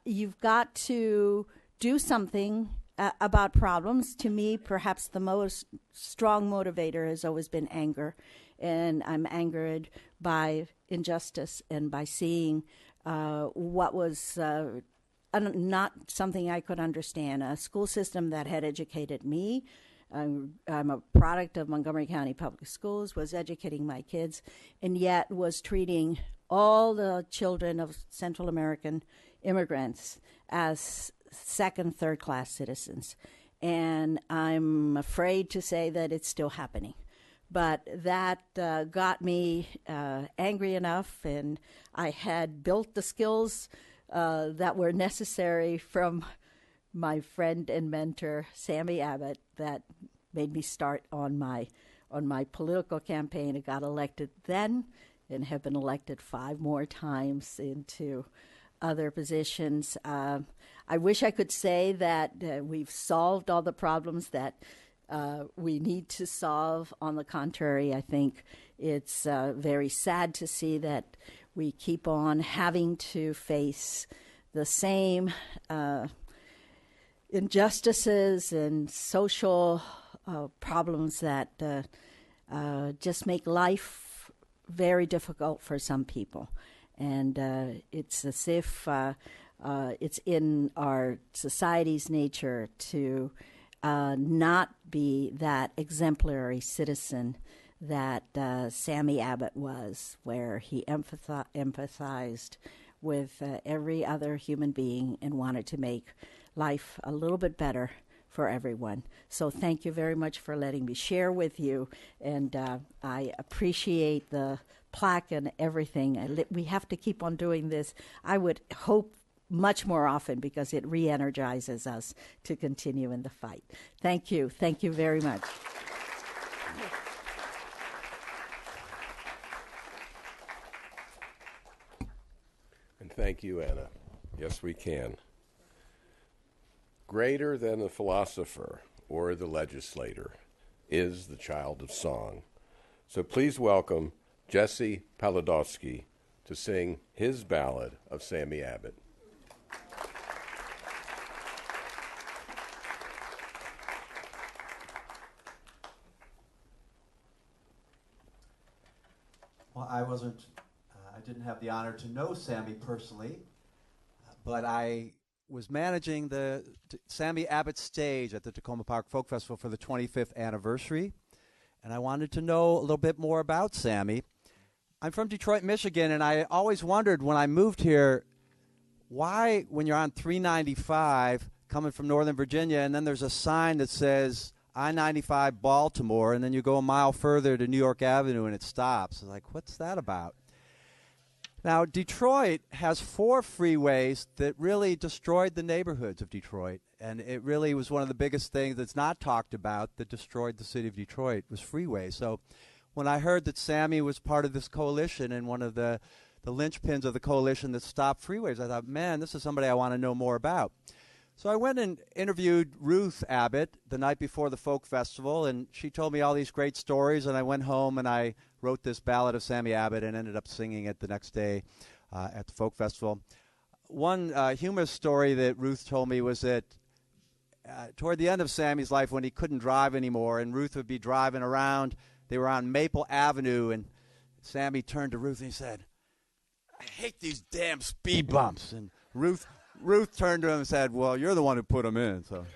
you've got to do something about problems. To me, perhaps the most strong motivator has always been anger. And I'm angered by injustice and by seeing what was not something I could understand. A school system that had educated me. I'm a product of Montgomery County Public Schools, was educating my kids, and yet was treating all the children of Central American immigrants as second, third-class citizens. And I'm afraid to say that it's still happening. But that got me angry enough, and I had built the skills that were necessary from my friend and mentor, Sammy Abbott, that made me start on my on my political campaign. I got elected then and have been elected 5 more times into other positions. I wish I could say that we've solved all the problems that we need to solve. On the contrary, I think it's very sad to see that we keep on having to face the same injustices and social problems that just make life very difficult for some people. And it's as if it's in our society's nature to not be that exemplary citizen that Sammy Abbott was, where he empathized with every other human being and wanted to make life a little bit better for everyone. So thank you very much for letting me share with you, and I appreciate the plaque and everything. We have to keep on doing this. I would hope much more often, because it re-energizes us to continue in the fight. Thank you. Thank you very much. And thank you, Anna. Yes, we can. Greater than the philosopher or the legislator is the child of song. So please welcome Jesse Paludowski to sing his ballad of Sammy Abbott. Well, I didn't have the honor to know Sammy personally, but I was managing the Sammy Abbott stage at the Tacoma Park Folk Festival for the 25th anniversary, and I wanted to know a little bit more about Sammy. I'm from Detroit, Michigan, and I always wondered when I moved here, why, when you're on 395 coming from Northern Virginia, and then there's a sign that says I-95 Baltimore, and then you go a mile further to New York Avenue and it stops. Like, what's that about? Now, Detroit has 4 freeways that really destroyed the neighborhoods of Detroit, and it really was one of the biggest things that's not talked about that destroyed the city of Detroit was freeways. So when I heard that Sammy was part of this coalition and one of the linchpins of the coalition that stopped freeways, I thought, man, this is somebody I want to know more about. So I went and interviewed Ruth Abbott the night before the folk festival, and she told me all these great stories, and I went home and I wrote this ballad of Sammy Abbott and ended up singing it the next day at the folk festival. One humorous story that Ruth told me was that toward the end of Sammy's life, when he couldn't drive anymore and Ruth would be driving around, they were on Maple Avenue, and Sammy turned to Ruth and he said, "I hate these damn speed bumps." And Ruth turned to him and said, "Well, you're the one who put them in." So,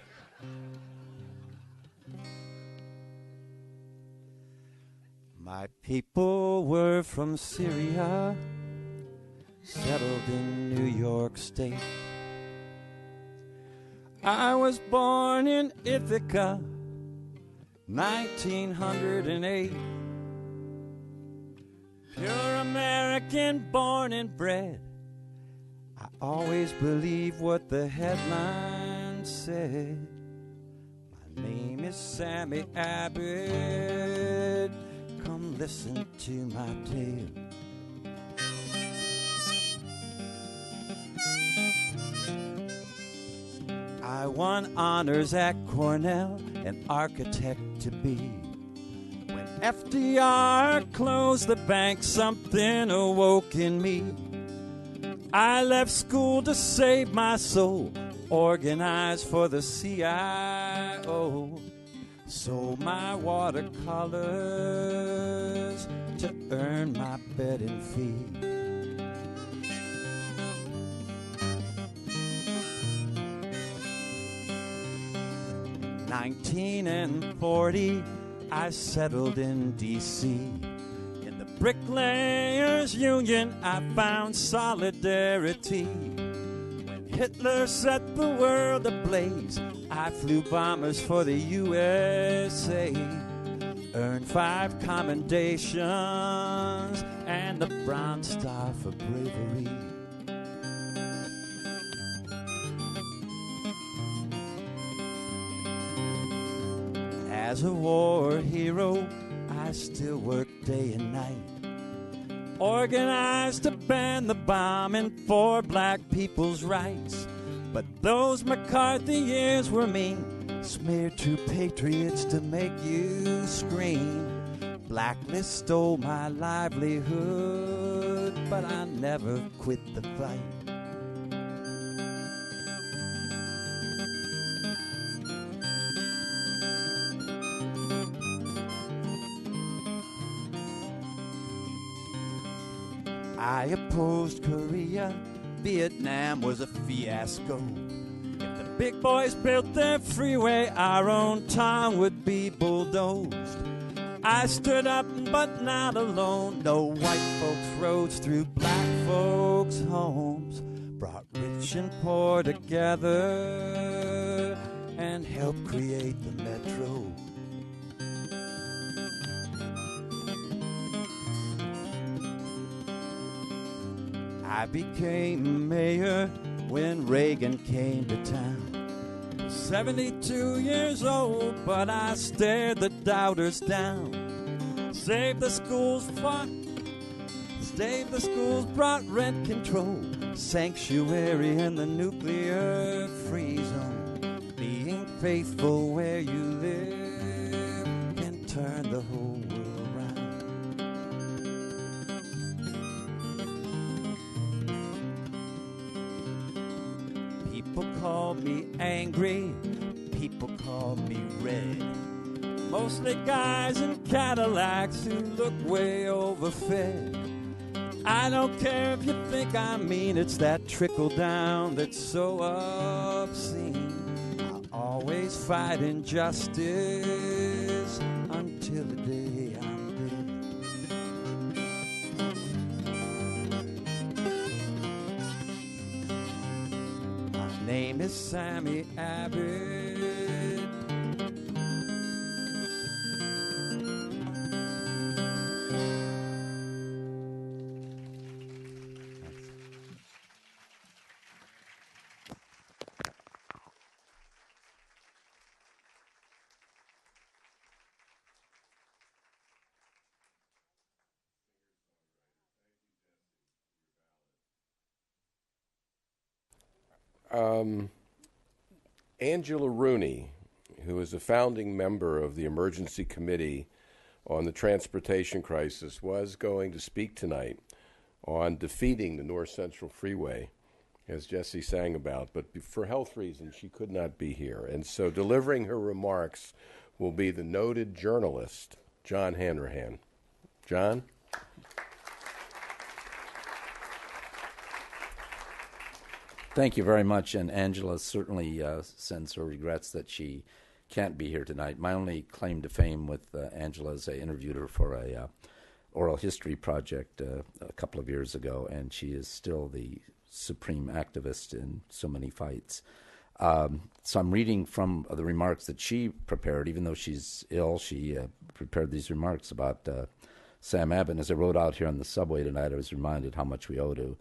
my people were from Syria, settled in New York State. I was born in Ithaca, 1908. Pure American, born and bred. I always believe what the headlines said. My name is Sammy Abbott. Come listen to my tale. I won honors at Cornell, an architect to be. When FDR closed the bank, something awoke in me. I left school to save my soul, organized for the CIO. Sold my watercolors to earn my betting fee. (1940) I settled in D.C. In the Bricklayers Union I found solidarity. When Hitler set the world ablaze, I flew bombers for the USA. Earned 5 commendations and the Bronze Star for bravery. As a war hero, I still work day and night. Organized to ban the bombing for black people's rights. But those McCarthy years were mean. Smeared to patriots to make you scream. Blacklist stole my livelihood, but I never quit the fight. I opposed Korea. Vietnam was a fiasco. If the big boys built their freeway, our own town would be bulldozed. I stood up, but not alone. No white folks' roads through black folks' homes. Brought rich and poor together and helped create the metro. I became mayor when Reagan came to town. 72 years old, but I stared the doubters down. Saved the schools, brought rent control. Sanctuary in the nuclear-free zone. Being faithful where you live can turn the whole world around. People call me angry, people call me red. Mostly guys in Cadillacs who look way overfed. I don't care if you think I mean, it's that trickle down that's so obscene. I'll always fight injustice until the day I'm dead. My name is Sammy Abbott. Angela Rooney, who is a founding member of the Emergency Committee on the Transportation Crisis, was going to speak tonight on defeating the North Central Freeway, as Jesse sang about, but for health reasons she could not be here. And so delivering her remarks will be the noted journalist, John Hanrahan. John? Thank you very much, and Angela certainly sends her regrets that she can't be here tonight. My only claim to fame with Angela is I interviewed her for a oral history project a couple of years ago, and she is still the supreme activist in so many fights. So I'm reading from the remarks that she prepared. Even though she's ill, she prepared these remarks about Sam Abbott. And as I rode out here on the subway tonight, I was reminded how much we owe to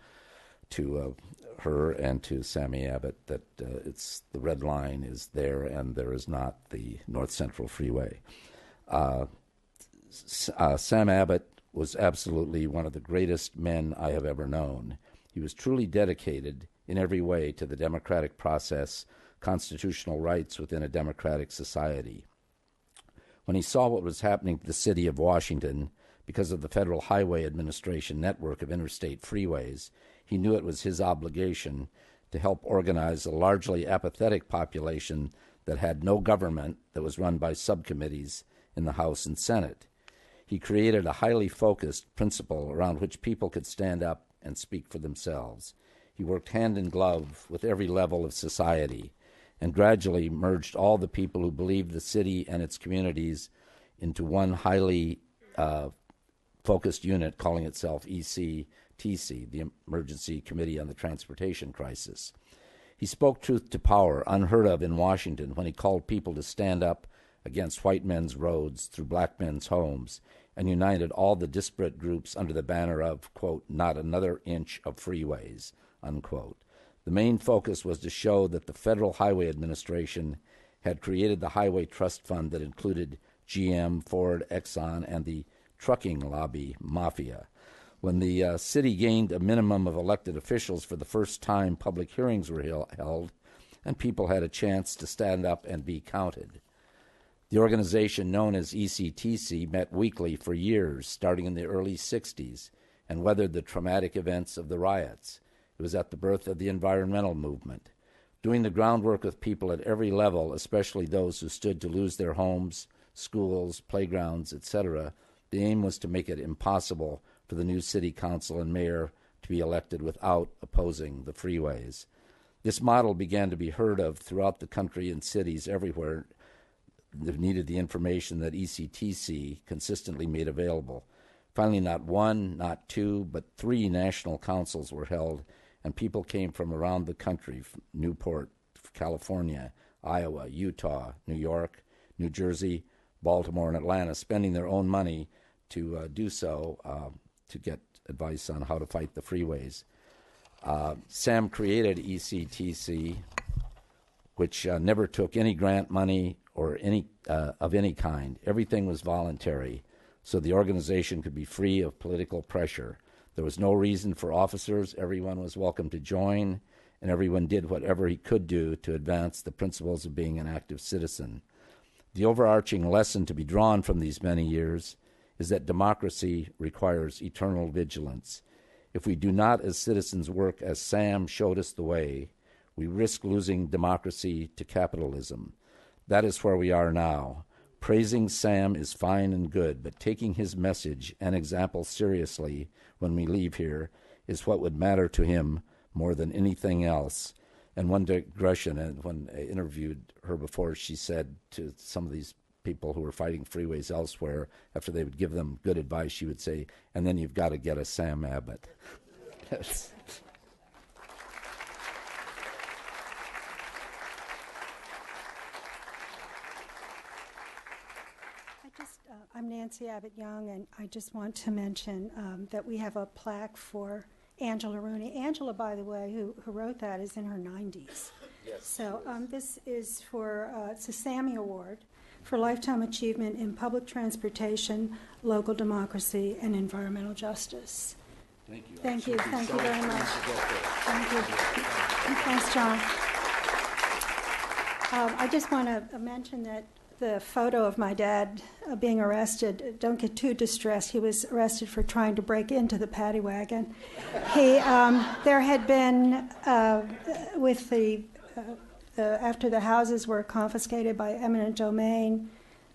her and to Sammy Abbott, that it's the red line is there and there is not the North Central Freeway. Sam Abbott was absolutely one of the greatest men I have ever known. He was truly dedicated in every way to the democratic process, constitutional rights within a democratic society. When he saw what was happening to the city of Washington because of the Federal Highway Administration network of interstate freeways, he knew it was his obligation to help organize a largely apathetic population that had no government, that was run by subcommittees in the House and Senate. He created a highly focused principle around which people could stand up and speak for themselves. He worked hand in glove with every level of society and gradually merged all the people who believed the city and its communities into one highly focused unit calling itself ECTC, the Emergency Committee on the Transportation Crisis. He spoke truth to power, unheard of in Washington, when he called people to stand up against white men's roads through black men's homes and united all the disparate groups under the banner of, quote, not another inch of freeways, unquote. The main focus was to show that the Federal Highway Administration had created the Highway Trust Fund that included GM, Ford, Exxon, and the trucking lobby mafia. When the city gained a minimum of elected officials for the first time, public hearings were held, and people had a chance to stand up and be counted. The organization known as ECTC met weekly for years, starting in the early 60s, and weathered the traumatic events of the riots. It was at the birth of the environmental movement. Doing the groundwork with people at every level, especially those who stood to lose their homes, schools, playgrounds, etc., the aim was to make it impossible for the new city council and mayor to be elected without opposing the freeways. This model began to be heard of throughout the country and cities everywhere that needed the information that ECTC consistently made available. Finally, not one, not two, but 3 national councils were held, and people came from around the country, from Newport, California, Iowa, Utah, New York, New Jersey, Baltimore, and Atlanta, spending their own money to do so, to get advice on how to fight the freeways. Sam created ECTC, which never took any grant money or any of any kind. Everything was voluntary, so the organization could be free of political pressure. There was no reason for officers. Everyone was welcome to join, and everyone did whatever he could do to advance the principles of being an active citizen. The overarching lesson to be drawn from these many years is that democracy requires eternal vigilance. If we do not, as citizens, work as Sam showed us the way, we risk losing democracy to capitalism. That is where we are now. Praising Sam is fine and good, but taking his message and example seriously when we leave here is what would matter to him more than anything else. And one digression, and when I interviewed her before, she said to some of these people who were fighting freeways elsewhere, after they would give them good advice, she would say, and then you've got to get a Sam Abbott. I'm Nancy Abbott Young, and I just want to mention that we have a plaque for Angela Rooney. Angela, by the way, who wrote that, is in her 90s. Yes. So this is for, it's a Sammy Award for Lifetime Achievement in Public Transportation, Local Democracy, and Environmental Justice. Thank you. Thank you. Thank you very much. Thank you. Thanks, John. I just want to mention that the photo of my dad being arrested, don't get too distressed. He was arrested for trying to break into the paddy wagon. There had been, with after the houses were confiscated by eminent domain,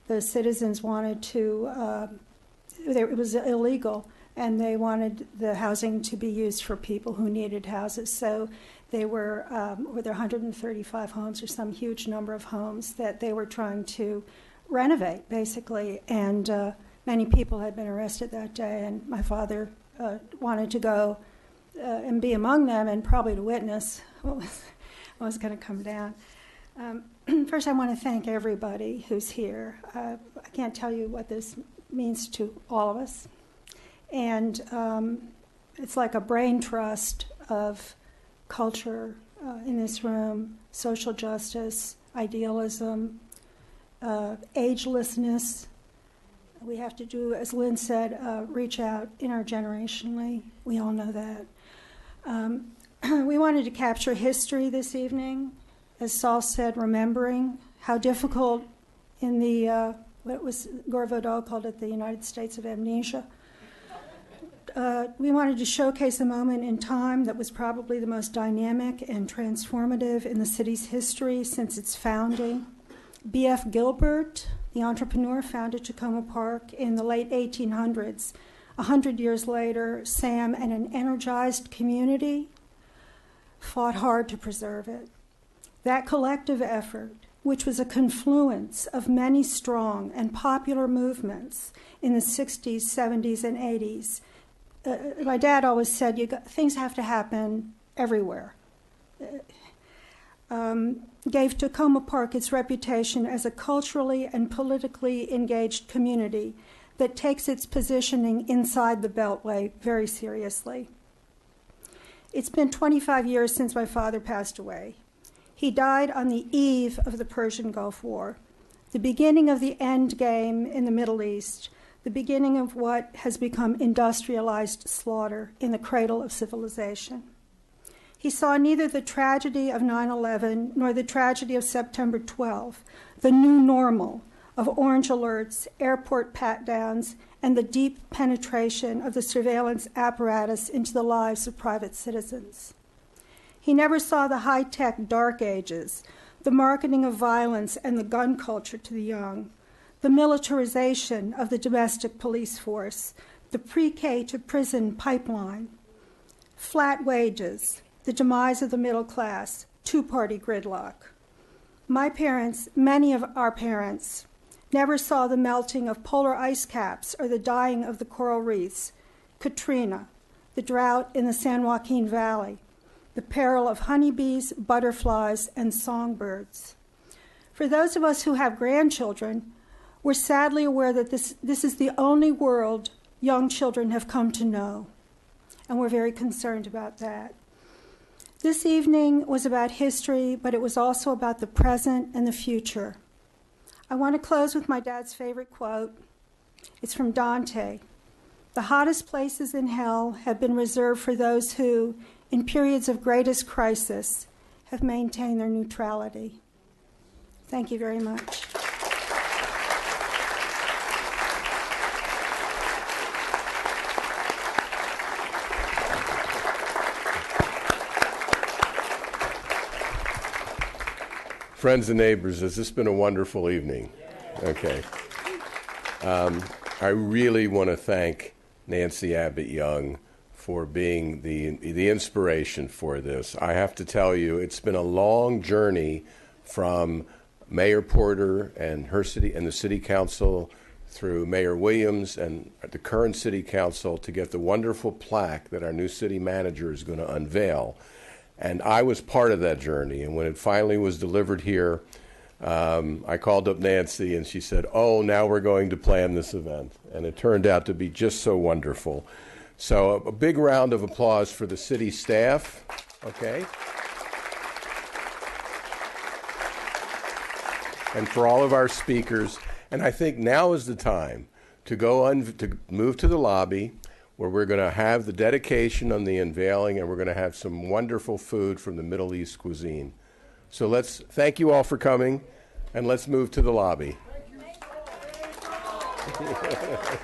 the citizens wanted to, it was illegal, and they wanted the housing to be used for people who needed houses. So they were, there 135 homes or some huge number of homes that they were trying to renovate, basically. And many people had been arrested that day, and my father wanted to go and be among them and probably to witness what was going to come down. First, I want to thank everybody who's here. I can't tell you what this means to all of us. And it's like a brain trust of culture in this room, social justice, idealism, agelessness. We have to do, as Lynn said, reach out intergenerationally. We all know that. We wanted to capture history this evening. As Saul said, remembering how difficult in the, what was Gore Vidal called it, the United States of Amnesia. We wanted to showcase a moment in time that was probably the most dynamic and transformative in the city's history since its founding. B.F. Gilbert, the entrepreneur, founded Tacoma Park in the late 1800s. 100 years later, Sam and an energized community fought hard to preserve it. That collective effort, which was a confluence of many strong and popular movements in the 60s, 70s, and 80s, my dad always said, things have to happen everywhere. Gave Tacoma Park its reputation as a culturally and politically engaged community that takes its positioning inside the Beltway very seriously. It's been 25 years since my father passed away. He died on the eve of the Persian Gulf War. the beginning of the end game in the Middle East, the beginning of what has become industrialized slaughter in the cradle of civilization. He saw neither the tragedy of 9/11 nor the tragedy of September 12, the new normal of orange alerts, airport pat-downs, and the deep penetration of the surveillance apparatus into the lives of private citizens. He never saw the high-tech dark ages, the marketing of violence and the gun culture to the young, the militarization of the domestic police force, the pre-K to prison pipeline, flat wages, the demise of the middle class, two-party gridlock. My parents, many of our parents, never saw the melting of polar ice caps or the dying of the coral reefs, Katrina, the drought in the San Joaquin Valley, the peril of honeybees, butterflies, and songbirds. For those of us who have grandchildren, we're sadly aware that this is the only world young children have come to know, and we're very concerned about that. This evening was about history, but it was also about the present and the future. I want to close with my dad's favorite quote. It's from Dante. The hottest places in hell have been reserved for those who, in periods of greatest crisis, have maintained their neutrality. Thank you very much. Friends and neighbors, has this been a wonderful evening? Okay. I really want to thank Nancy Abbott Young for being the inspiration for this. I have to tell you, it's been a long journey from Mayor Porter and her city and the city council through Mayor Williams and the current city council to get the wonderful plaque that our new city manager is going to unveil. And I was part of that journey. And when it finally was delivered here, I called up Nancy and she said, "Oh, now we're going to plan this event." And it turned out to be just so wonderful. So a big round of applause for the city staff, okay? And for all of our speakers. And I think now is the time to to move to the lobby, where we're going to have the dedication on the unveiling, and we're going to have some wonderful food from the Middle East cuisine. So thank you all for coming, and let's move to the lobby. Thank you.